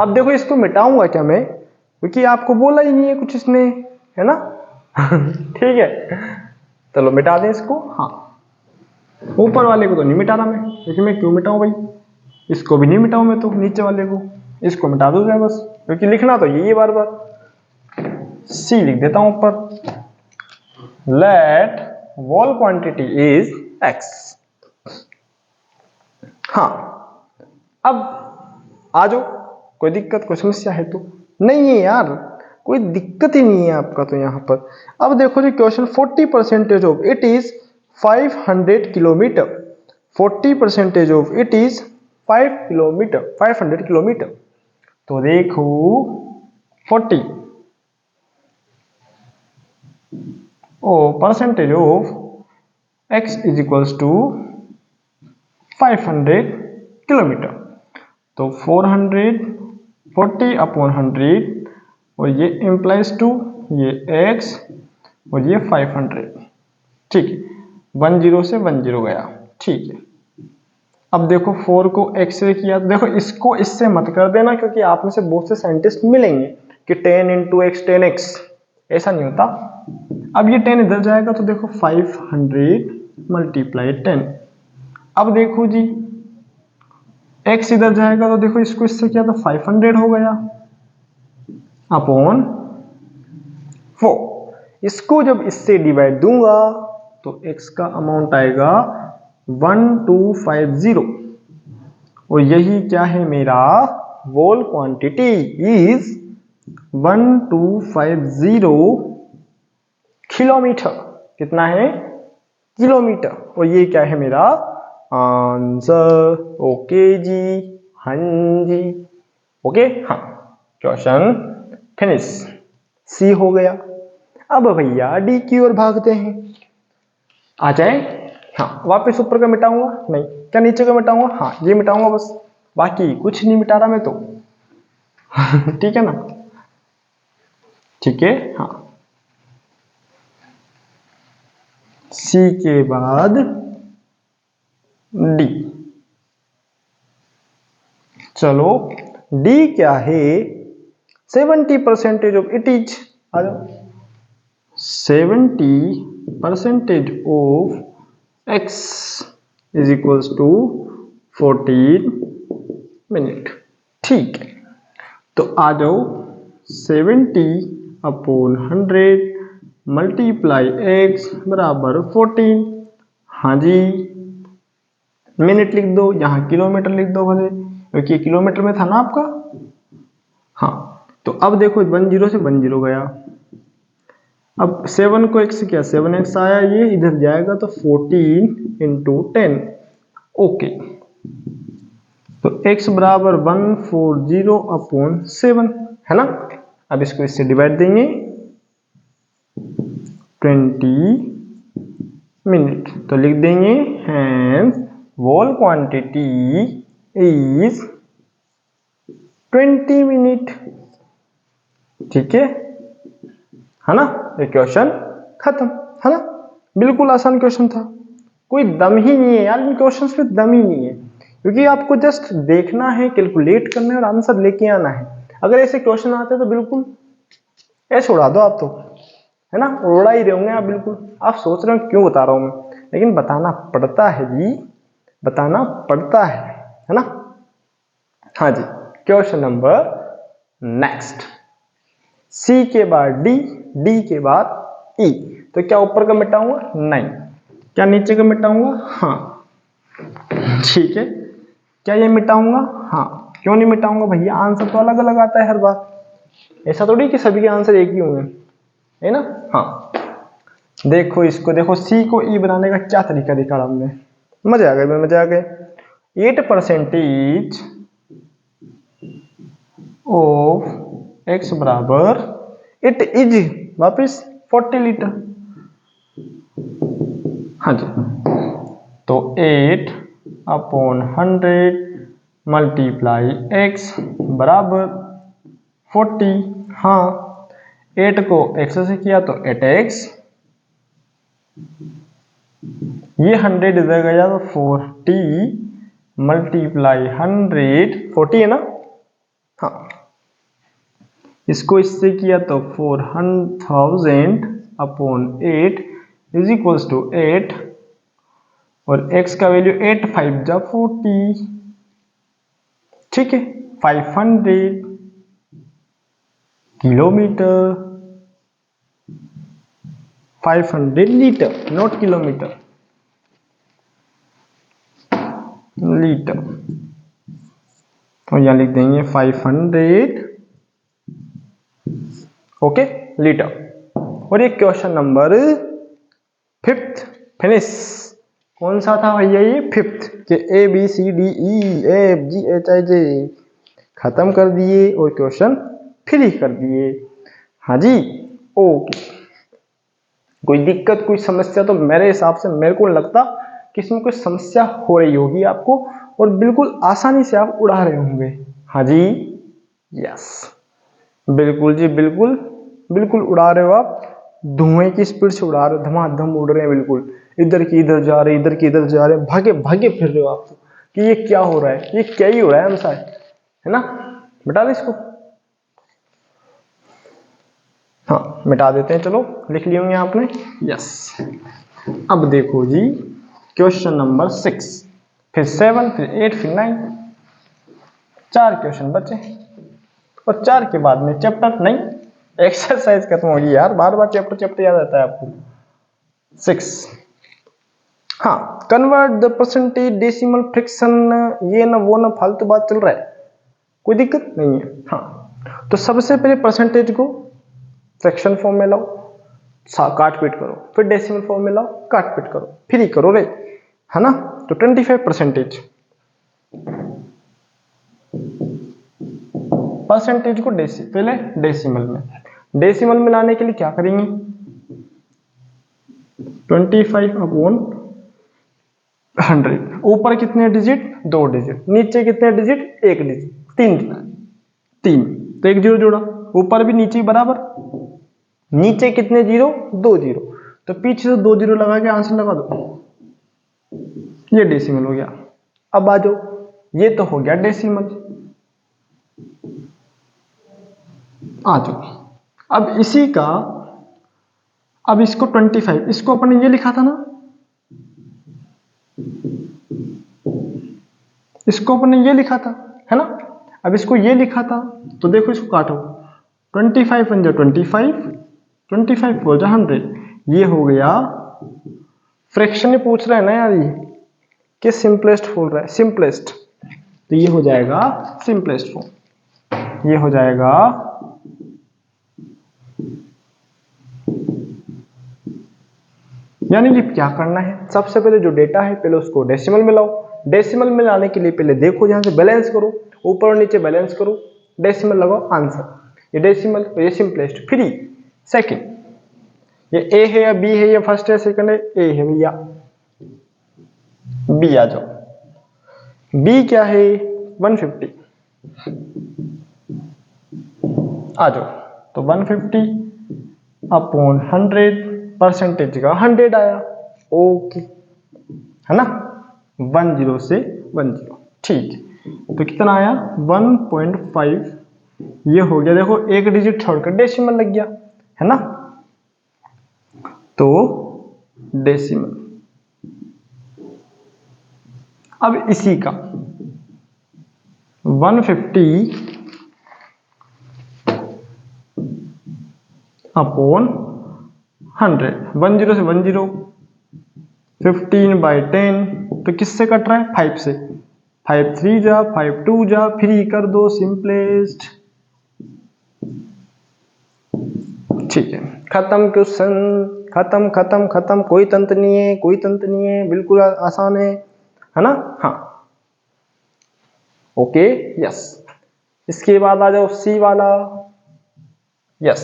अब देखो इसको मिटाऊंगा क्या मैं, क्योंकि आपको बोला ही नहीं है कुछ इसने, है ना। ठीक है, चलो मिटा दें इसको। हाँ, ऊपर वाले को तो नहीं मिटा रहा मैं, क्योंकि मैं क्यों मिटाऊं भाई, इसको भी नहीं मिटाऊं मैं, तो नीचे वाले को, इसको मिटा दो जाए बस, क्योंकि लिखना तो यही है बार बार। सी लिख देता हूं ऊपर, let whole quantity is x। हाँ, अब आ जाओ, कोई दिक्कत कोई समस्या है तो नहीं है यार, कोई दिक्कत ही नहीं है आपका तो यहाँ पर। अब देखो जी question, 40% of it is 500 kilometer, 40% of it is 5 kilometer, 500 kilometer, तो देखो 40 और percentage of x is equals to 500 kilometer, तो 440 अपॉन 100, और ये इम्प्लाइज टू ये x और ये 500, ठीक है, 10 से 10 गया, ठीक है। अब देखो 4 को x से किया, देखो इसको इससे मत कर देना, क्योंकि आप में से बहुत से साइंटिस्ट मिलेंगे कि 10 इंटू एक्स 10x, ऐसा नहीं होता। अब ये 10 इधर जाएगा तो देखो 500 मल्टीप्लाई 10, अब देखो जी x इधर जाएगा तो देखो इसको इससे किया तो 500 हो गया अपॉन 4, इसको जब इससे डिवाइड दूंगा तो x का अमाउंट आएगा 1250, और यही क्या है मेरा वोल क्वांटिटी इज 1250 किलोमीटर, कितना है किलोमीटर, और ये क्या है मेरा आंसर। ओके जी, हाँ जी, ओके, हाँ, क्वेश्चन फिनिश, सी हो गया। अब भैया डी की ओर भागते हैं, आ जाए। हाँ, वापस ऊपर का मिटाऊंगा, नहीं क्या नीचे का मिटाऊंगा, हाँ ये मिटाऊंगा बस, बाकी कुछ नहीं मिटा रहा मैं तो। ठीक है ना, ठीक है। हाँ, सी के बाद डी, चलो डी क्या है, 70% ऑफ इट इज, आ जाओ, 70% of x is equals to 14 minute, ठीक है। तो आ जाओ 70 अपॉन 100 मल्टीप्लाई x बराबर 14, हाँ जी, मिनट लिख दो, यहाँ किलोमीटर लिख दो भले, क्योंकि किलोमीटर में था ना आपका। हाँ, तो अब देखो 10 से 10 गया, अब 7 को x से किया 7x आया, ये इधर जाएगा तो 14 इंटू 10। ओके, तो x बराबर 140 अपॉन 7 है ना। अब इसको इससे डिवाइड देंगे 20 मिनट, तो लिख देंगे hence whole quantity is 20 minute. ठीक है ना, ये क्वेश्चन खत्म है ना। बिल्कुल आसान क्वेश्चन था, कोई दम ही नहीं है यार इन क्वेश्चंस पे, दम ही नहीं है, क्योंकि आपको जस्ट देखना है, कैलकुलेट करना है और आंसर लेके आना है। अगर ऐसे क्वेश्चन आते तो बिल्कुल ऐसे उड़ा दो आप तो, है ना, उड़ा ही रहे होंगे आप बिल्कुल। आप सोच रहे हो क्यों बता रहा हूं मैं, लेकिन बताना पड़ता है जी, बताना पड़ता है ना। हाँ जी, क्वेश्चन नंबर नेक्स्ट। सी के बाद डी, डी के बाद ई, तो क्या ऊपर का मिटाऊंगा? नहीं। क्या नीचे का मिटाऊंगा? हाँ। ठीक है, क्या ये मिटाऊंगा? हाँ। क्यों नहीं मिटाऊंगा भैया, आंसर तो अलग अलग आता है हर बार, ऐसा थोड़ी कि सभी के आंसर एक ही होंगे, है ना। हाँ, देखो इसको, देखो सी को ई बनाने का क्या तरीका दिखा हमने, मजे आ गए, मजे आ गए। 8% ऑफ एक्स बराबर इट इज वापिस 40 लीटर। हाँ जी, तो 8 अपॉन 100 मल्टीप्लाई एक्स बराबर 40। हाँ, 8 को x से किया तो 8x, ये 100 इधर गया तो 40 मल्टीप्लाई 100, 40 है ना। हाँ, इसको इससे किया तो 400,000 अपॉन 8 इज इक्वल्स टू 8, और x का वैल्यू 8 5 जा 40। ठीक है, 500 kilometre, 500 litre, not kilometre, litre. और यहां लिख देंगे 500 ओके लीटर। और ये क्वेश्चन नंबर 5th फिनिश। कौन सा था भैया ये? 5th के ABCDEFGHIJ खत्म कर दिए और क्वेश्चन फ्री कर दिए। हाँ जी, ओके। कोई दिक्कत, कोई समस्या तो मेरे हिसाब से मेरे को लगता कि इसमें कोई समस्या हो रही होगी आपको, और बिल्कुल आसानी से आप उड़ा रहे होंगे। हाँ जी, यस, बिल्कुल जी, बिल्कुल बिल्कुल उड़ा रहे हो आप, धुएं की स्पीड से उड़ा रहे हो, धमाधम उड़ रहे हैं बिल्कुल, इधर की इधर जा रहे, इधर की इधर जा रहे, भागे भागे फिर रहे हो आप कि ये क्या हो रहा है, ये क्या ही हो रहा है हमसा, है ना। मिटा दे इसको, हाँ मिटा देते हैं, चलो लिख लिए होंगे आपने, यस। अब देखो जी, क्वेश्चन नंबर 6, फिर 7, फिर 8, फिर 9, 4 क्वेश्चन बचे, और 4 के बाद में चैप्टर नहीं, एक्सरसाइज खत्म होगी यार, बार बार चैप्टर चैप्टर याद आता है आपको। 6, हाँ, convert the percentage decimal fraction, ये ना वो ना फालतू बात चल रहा है, कोई दिक्कत नहीं है। हाँ, तो सबसे पहले परसेंटेज को फ्रैक्शन फॉर्म में लाओ, काट पीट करो, फिर डेसिमल फॉर्म में लाओ, काट पीट करो, फिर ही करो रे, है ना। तो 25% परसेंटेज को पहले डेसिमल में लाने के लिए क्या करेंगे, 25 अपॉन 100, ऊपर कितने डिजिट? 2 डिजिट, नीचे कितने डिजिट? 1 डिजिट, 3, तो 1 जीरो जोड़ा, ऊपर भी नीचे बराबर, नीचे कितने जीरो? 2 जीरो, तो पीछे से 2 जीरो लगा के आंसर लगा दो, ये डेसिमल हो गया। अब आ जाओ, ये तो हो गया डेसिमल, आ जाओ। अब इसी का, अब इसको 25, इसको अपन ने ये लिखा था ना, इसको अपन ने ये लिखा था, है ना। अब इसको ये लिखा था, तो देखो इसको काटो, 25 बन जाए 25, 25 हो जाए 100, ये हो गया फ्रैक्शन ही पूछ रहा है ना यार, ये कि सिंपलेस्ट बोल रहा है, सिंपलेस्ट, तो ये हो जाएगा सिंपलेस्ट फॉर्म, ये हो जाएगा यानी कि क्या करना है, सबसे पहले जो डेटा है पहले उसको डेसिमल में लाओ। डेसिमल में लाने के लिए पहले देखो यहाँ से बैलेंस करो, ऊपर और नीचे बैलेंस करो, डेसिमल लगाओ, आंसर ये डेसिमल, ये सिंपलेस्ट। फिर सेकंड, ये ए है या बी है, ये फर्स्ट है सेकंड है, ए है भैया, बी आ जाओ। बी क्या है 150, आ जाओ। तो 150 अपॉन 100, परसेंटेज का 100 आया, ओके है ना, 10 से 10, ठीक है। तो कितना आया 1.5, ये हो गया। देखो एक डिजिट छोड़कर डेसिमल लग गया है ना, तो डेसिमल। अब इसी का 150 अपॉन 100, 10 से 10, 15/10, तो किससे कट रहा है 5 से, 5 3 जा, 5 2 जा, फ्री कर दो, सिंपलेस्ट, ठीक है। खत्म क्वेश्चन, खत्म खत्म खत्म, कोई तंत्र नहीं है, कोई तंत्र नहीं है, बिल्कुल आसान है ना। हाँ ओके यस। इसके बाद आ जाओ सी वाला, यस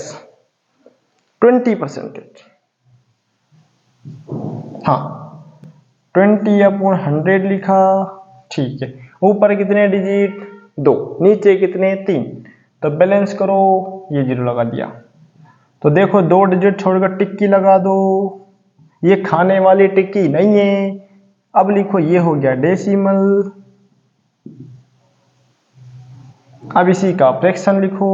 20%, हाँ 20 अपॉन 100 लिखा, ठीक है। ऊपर कितने डिजिट 2, नीचे कितने 3, तो बैलेंस करो, ये 0 लगा दिया। तो देखो 2 डिजिट छोड़कर टिक्की लगा दो, ये खाने वाली टिक्की नहीं है। अब लिखो ये हो गया डेसिमल। अब इसी का फ्रैक्शन लिखो,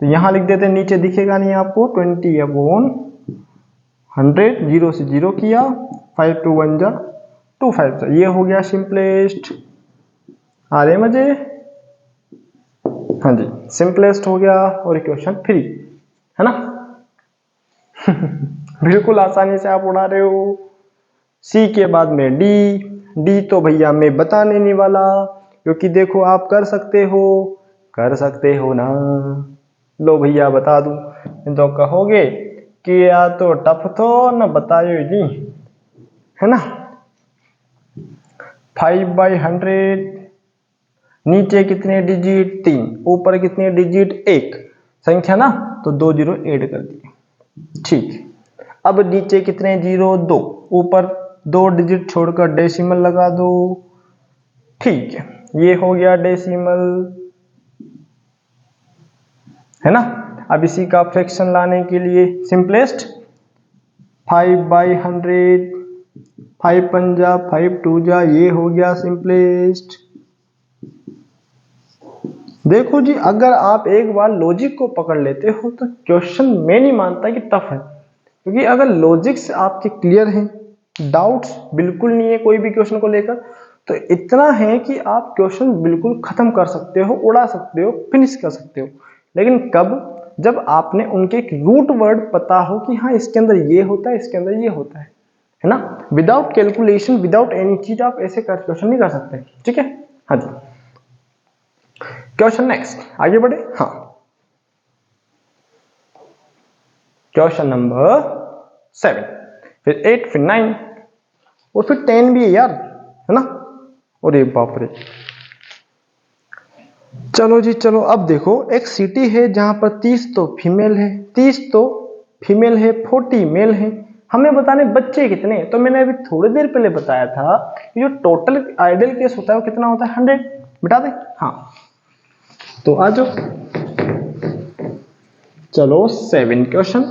तो यहां लिख देते, नीचे दिखेगा नहीं आपको, 20 अपॉन 100, 0 से 0 किया, 5 2 1 जा, 2 5 जा, ये हो गया सिंपलेस्ट। आ रहे मजे, हाँ जी सिंपलेस्ट हो गया। और क्वेश्चन 3 है ना बिल्कुल आसानी से आप उड़ा रहे हो। सी के बाद में डी, डी तो भैया मैं बताने नहीं वाला, क्योंकि देखो आप कर सकते हो ना, लो भैया बता दूं, तो कहोगे कि या तो टफ तो न बतायो जी, है ना। 5/100, नीचे कितने डिजिट 3, ऊपर कितने डिजिट 1, संख्या ना, तो 2 0 ऐड कर दिए, ठीक। अब नीचे कितने 0 2, ऊपर 2 डिजिट छोड़कर डेसिमल लगा दो, ठीक है। ये हो गया डेसिमल, है ना। अब इसी का फ्रैक्शन लाने के लिए सिंपलेस्ट 5/100, 5 5 जा, 5 2 जा, ये हो गया सिंपलेस्ट। देखो जी, अगर आप एक बार लॉजिक को पकड़ लेते हो तो क्वेश्चन मैं नहीं मानता कि टफ है, क्योंकि अगर लॉजिक से आपके क्लियर हैं, डाउट्स बिल्कुल नहीं है कोई भी क्वेश्चन को लेकर, तो इतना है कि आप क्वेश्चन बिल्कुल खत्म कर सकते हो, उड़ा सकते हो, फिनिश कर सकते हो। लेकिन कब, जब आपने उनके एक रूट वर्ड पता हो कि हाँ इसके अंदर ये होता है, इसके अंदर ये होता है ना। विदाउट कैलकुलेशन, विदाउट एनी चीज आप ऐसे क्वेश्चन नहीं कर सकते, ठीक है। हाँ जी, क्वेश्चन नेक्स्ट, आगे बढ़े। हाँ क्वेश्चन नंबर 7, फिर 8, फिर 9 और फिर 10 भी है यार, है ना। और ये बाप रे, चलो जी चलो। अब देखो एक सिटी है जहां पर 30 तो फीमेल है, 30 तो फीमेल है, 40 मेल है। हमें बताने बच्चे कितने, तो मैंने अभी थोड़ी देर पहले बताया था कि जो टोटल आइडियल केस होता है वो कितना होता है 100, बता दे। हाँ तो आ जाओ, चलो 7 क्वेश्चन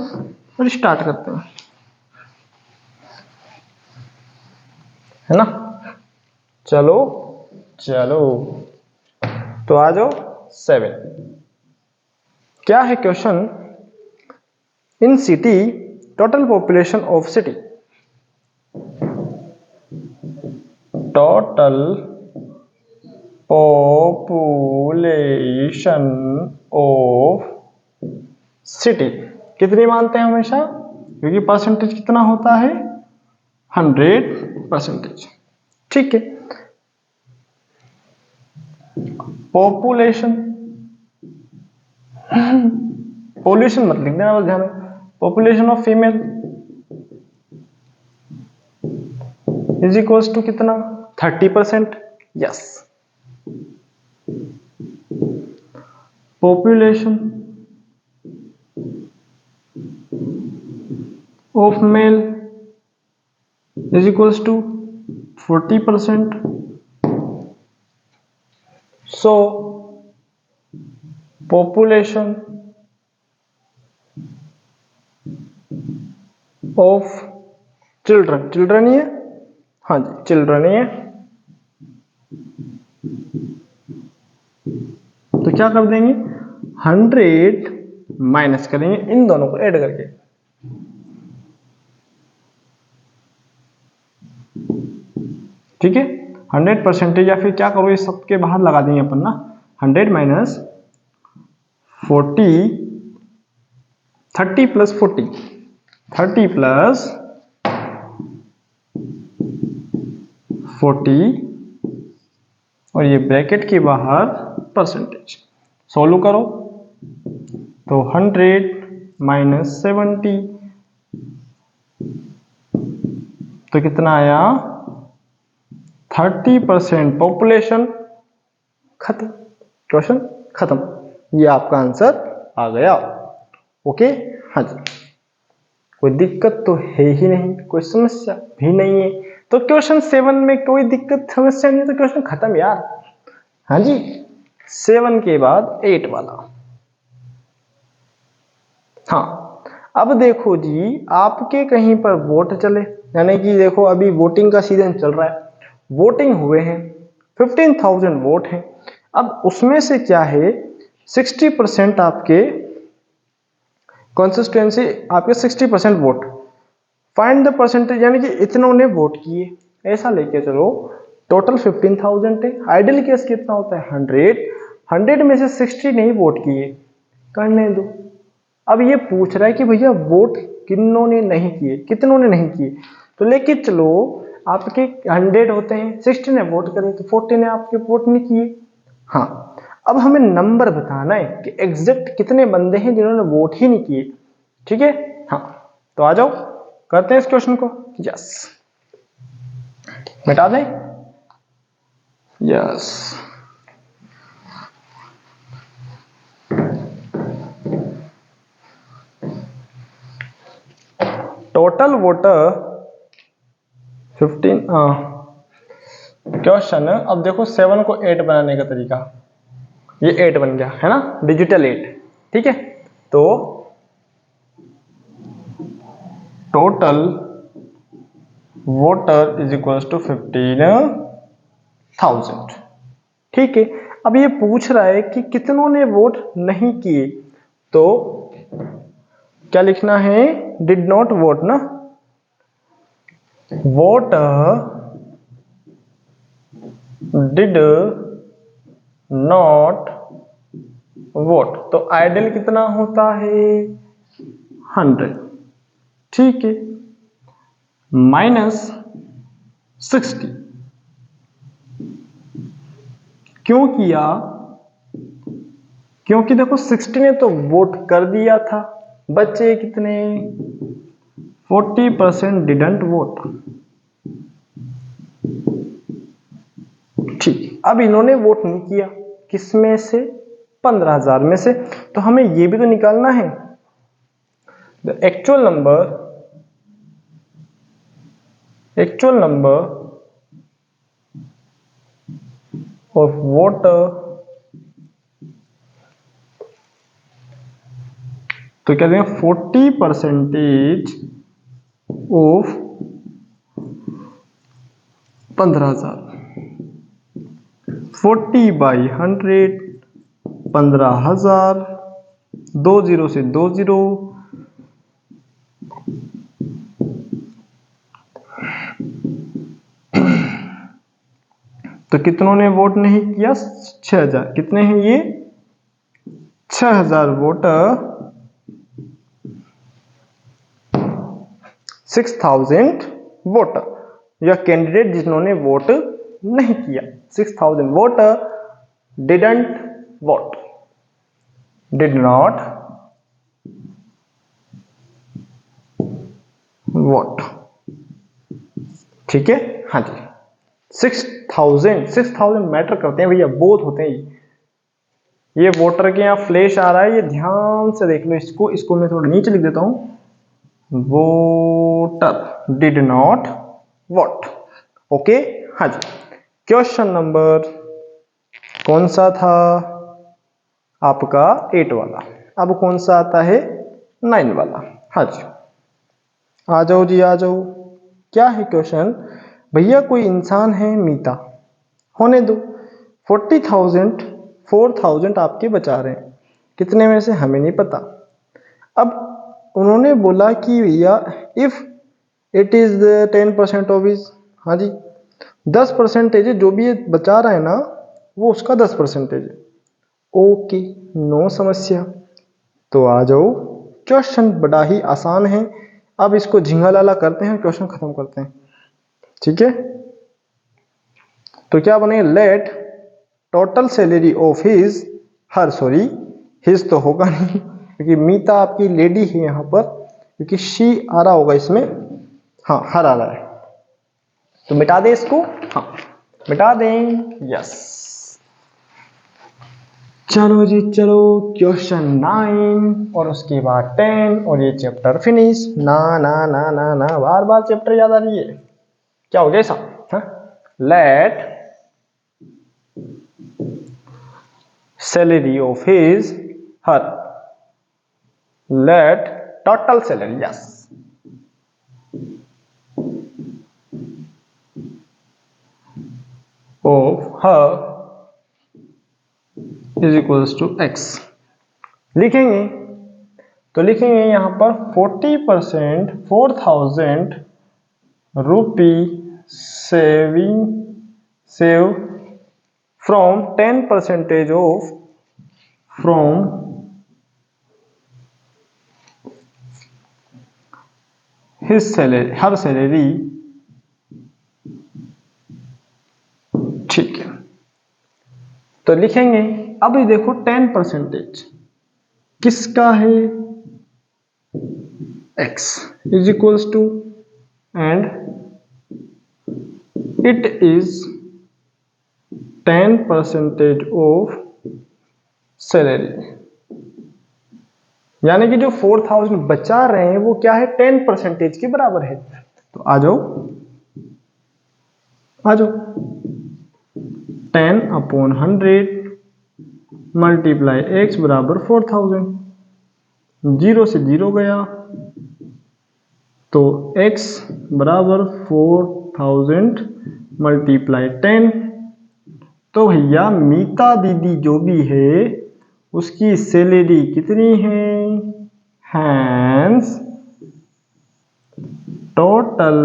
और स्टार्ट करते हैं, है ना। चलो चलो, तो आ जाओ 7। क्या है question, in city total population of city, total population of city कितनी मानते हैं हमेशा, क्योंकि परसेंटेज कितना होता है 100%, ठीक है। पॉपुलेशन, पॉल्यूशन मत लिख देना बस ध्यान में, population of female, is equals to कितना 30%। Yes, population of male is equals to 40%। So population of children, children ही है, हाँ जी चिल्ड्रन ही है, तो क्या कर देंगे 100 माइनस करेंगे इन दोनों को ऐड करके, ठीक है 100% या फिर क्या करो इस सबके बाहर लगा देंगे अपन ना, 100 माइनस 40, 30 प्लस 40, 30 प्लस 40 और ये ब्रैकेट के बाहर परसेंटेज। सोल्व करो तो 100 माइनस 70 तो कितना आया 30%। पॉपुलेशन खत्म, क्वेश्चन खत्म, ये आपका आंसर आ गया। ओके, हाँ जी, कोई दिक्कत तो है ही नहीं, कोई समस्या भी नहीं है, तो क्वेश्चन 7 में कोई दिक्कत समस्या नहीं, तो क्वेश्चन खत्म यार। हाँ जी, 7 के बाद 8 वाला। हाँ, अब देखो जी, आपके कहीं पर वोट चले, यानी कि देखो अभी वोटिंग का सीजन चल रहा है, वोटिंग हुए हैं, 15,000 वोट हैं। अब उसमें से क्या है 60% आपके कंसिस्टेंसी, आपके 60% वोट, फाइंड द परसेंटेज, यानी कि इतनों ने वोट किए, ऐसा लेके चलो, टोटल 15,000 है, आइडियल केस कितना होता है 100 में से 60 नहीं वोट किए, करने दो। अब ये पूछ रहा है कि भैया वोट किन्नों ने नहीं किए, कितनों ने नहीं किए, तो लेके चलो आपके 100 होते हैं, 60 ने वोट करे तो 40 ने आपके वोट नहीं किए। हाँ, अब हमें नंबर बताना है कि एग्जैक्ट कितने बंदे हैं जिन्होंने वोट ही नहीं किए, ठीक है। हाँ, तो आ जाओ करते हैं इस क्वेश्चन को। यस, मिटा दें, यस, टोटल वोटर 15। क्वेश्चन, अब देखो 7 को 8 बनाने का तरीका, ये 8 बन गया है ना, डिजिटल 8, ठीक है। तो total voter is equal to 15,000, ठीक है। अब ये पूछ रहा है कि कितनों ने वोट नहीं किए, तो क्या लिखना है, डिड नॉट वोट ना, वोटर डिड नॉट वोट, तो आइडियल कितना होता है 100, ठीक है, माइनस 60। क्यों किया, क्योंकि देखो 60 ने तो वोट कर दिया था, बच्चे कितने 40% डिडंट वोट, ठीक। अब इन्होंने वोट नहीं किया, किसमें से 15,000 में से, तो हमें ये भी तो निकालना है the actual number of voter, तो क्या देंगे 40% ऑफ 15,000, 40 बाई 100, 15,000, 2 0 से 2 0, तो कितनों ने वोट नहीं किया 6,000, कितने हैं ये 6,000 वोटर, 6,000 वोटर या कैंडिडेट जिन्होंने वोट नहीं किया, 6,000 voter didn't vote, did not vote, ठीक है। हाँ जी 6,000 मैटर करते हैं भैया, बोथ होते हैं। ये वाटर के यहाँ फ्लैश आ रहा है, ये ध्यान से देख लो इसको। इसको मैं थोड़ा नीचे लिख देता हूं, voter did not what. Okay हाँ जी। क्वेश्चन नंबर कौन सा था आपका 8 वाला। अब कौन सा आता है 9 वाला। हाँ जी आ जाओ जी आ जाओ। क्या है क्वेश्चन, भैया कोई इंसान है मीता, होने दो 4,000 आपके बचा रहे हैं, कितने में से हमें नहीं पता। अब उन्होंने बोला कि भैया if it is 10% of is, हाँ जी 10% जो भी ये बचा रहा है ना वो उसका 10% है। ओके नो समस्या। तो आ जाओ, क्वेश्चन बड़ा ही आसान है। अब इसको झिंगा लाला करते हैं, क्वेश्चन खत्म करते हैं, ठीक है। तो क्या बने, late total salary of his her, sorry his तो होगा नहीं क्योंकि मीता आपकी लेडी है यहां पर, क्योंकि शी आ रहा होगा इसमें, हाँ हर आ रहा है तो मिटा दें इसको, हाँ मिटा दें, यस। चलो जी चलो, क्वेश्चन 9 और उसके बाद 10 और ये चैप्टर फिनिश। ना ना ना ना ना बार बार चैप्टर याद आ रही है, क्या हो गया ऐसा। Let salary of his her, let total salary, yes of her is equals to x। लिखेंगे तो लिखेंगे यहां पर 40% 4,000 rupee save from 10% of from his salary, her salary, ठीक है। तो लिखेंगे, अब ये देखो 10% किसका है, x is equals to, and it is 10% of salary, यानी कि जो 4,000 बचा रहे हैं वो क्या है 10% के बराबर है। तो आ जाओ आ जाओ, 10/100 मल्टीप्लाई x बराबर 4,000, 0 से 0 गया तो x बराबर 4,000 मल्टीप्लाई 10। तो भैया मीता दीदी जो भी है उसकी सैलरी कितनी है, hence total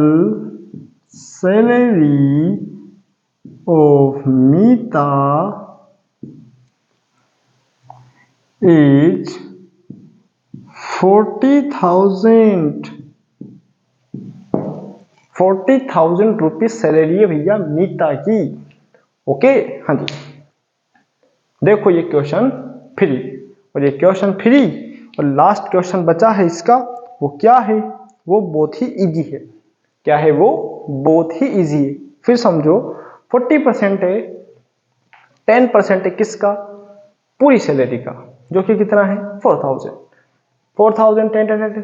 salary of Meeta is 40,000। 40,000 rupees salary है भैया मीता की। ओके हाँ जी, देखो ये क्वेश्चन फ्री और ये क्वेश्चन फ्री और लास्ट क्वेश्चन बचा है इसका, वो क्या है, वो बहुत ही इजी है। क्या है वो, बहुत ही इजी है। फिर समझो 40% है, 10% है किसका, पूरी सैलरी का, जो कि कितना है 4,000, 4,000 10,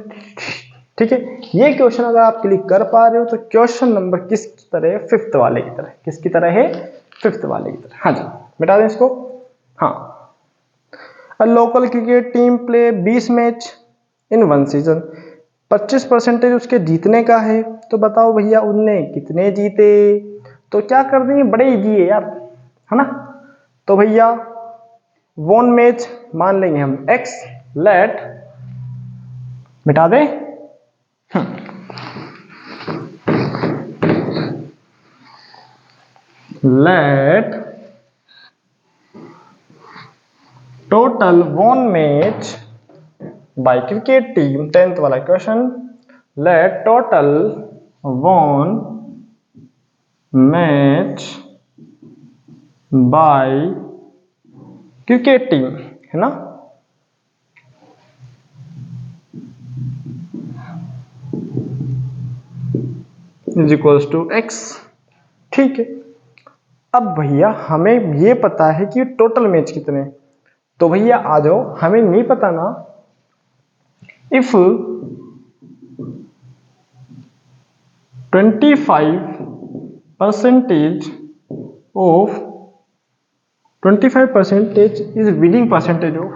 ठीक है। ये क्वेश्चन अगर आप क्लिक कर पा रहे हो तो क्वेश्चन नंबर किसकी तरह है, 5th वाले की तरह। किसकी तरह है, 5th वाले की तरह। हाँ जी बता दें इसको, हाँ। Local cricket team play 20 match इन 1 सीजन, 25% उसके जीतने का है, तो बताओ भैया उनने कितने जीते। तो क्या कर देंगे, बड़े इजी है यार, है ना। तो भैया वन मैच मान लेंगे हम x, लेट मिटा दें, let total one match by cricket team, 10th वाला question, let total one match by cricket team, है ना। इज इक्वल्स टू x, ठीक है। अब भैया हमें ये पता है कि टोटल मैच कितने, तो भैया आ जाओ, हमें नहीं पता ना, if 25% of 25% is winning percentage of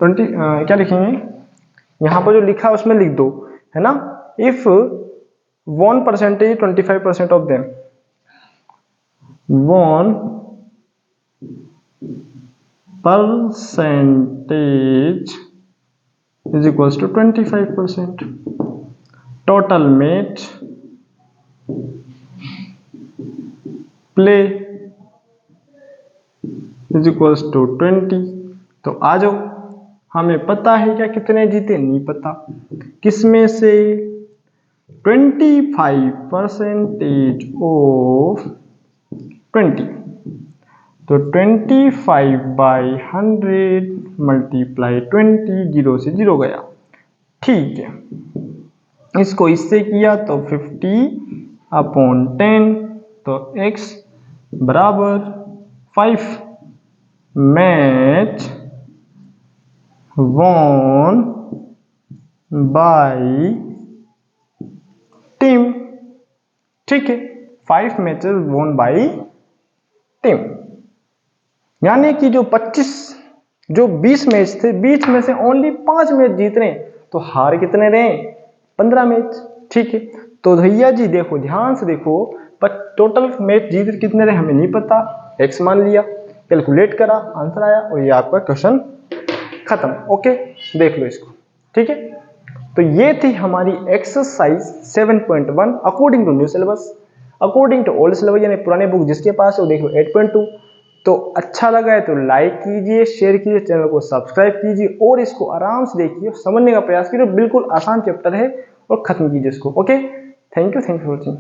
20, क्या लिखेंगे यहाँ पर जो लिखा है उसमें लिख दो, है ना। If 1% 25% of them, 1% is equals to 25%. Total match play is equals to 20. तो आ जाओ, हमें पता है क्या कितने जीते, नहीं पता, किसमें से 25% ऑफ 20, तो 25/100 मल्टीप्लाई 20, 0 से 0 गया, ठीक है। इसको इससे किया तो 50/10, तो x बराबर 5 मैच won बाय टीम, ठीक है। 5 मैचेस won बाय टीम, यानी कि जो 20 मैच थे, 20 में से ओनली 5 मैच जीत रहे, तो हार कितने रहे, 15 मैच, ठीक है। तो भैया जी देखो, ध्यान से देखो, पर टोटल मैच जीत कितने रहे हमें नहीं पता, x मान लिया, कैलकुलेट करा, आंसर आया, और ये आपका क्वेश्चन खत्म। ओके, देख लो इसको, ठीक है। तो ये थी हमारी exercise 7.1 according to new syllabus, according to old syllabus, यानी पुराने बुक जिसके पास है वो देख लो 8.2। तो अच्छा लगा है तो लाइक कीजिए, शेयर कीजिए, चैनल को सब्सक्राइब कीजिए, और इसको आराम से देखिए, समझने का प्रयास कीजिए, बिल्कुल आसान चैप्टर है, और खत्म कीजिए इसको। Okay, thank you for watching.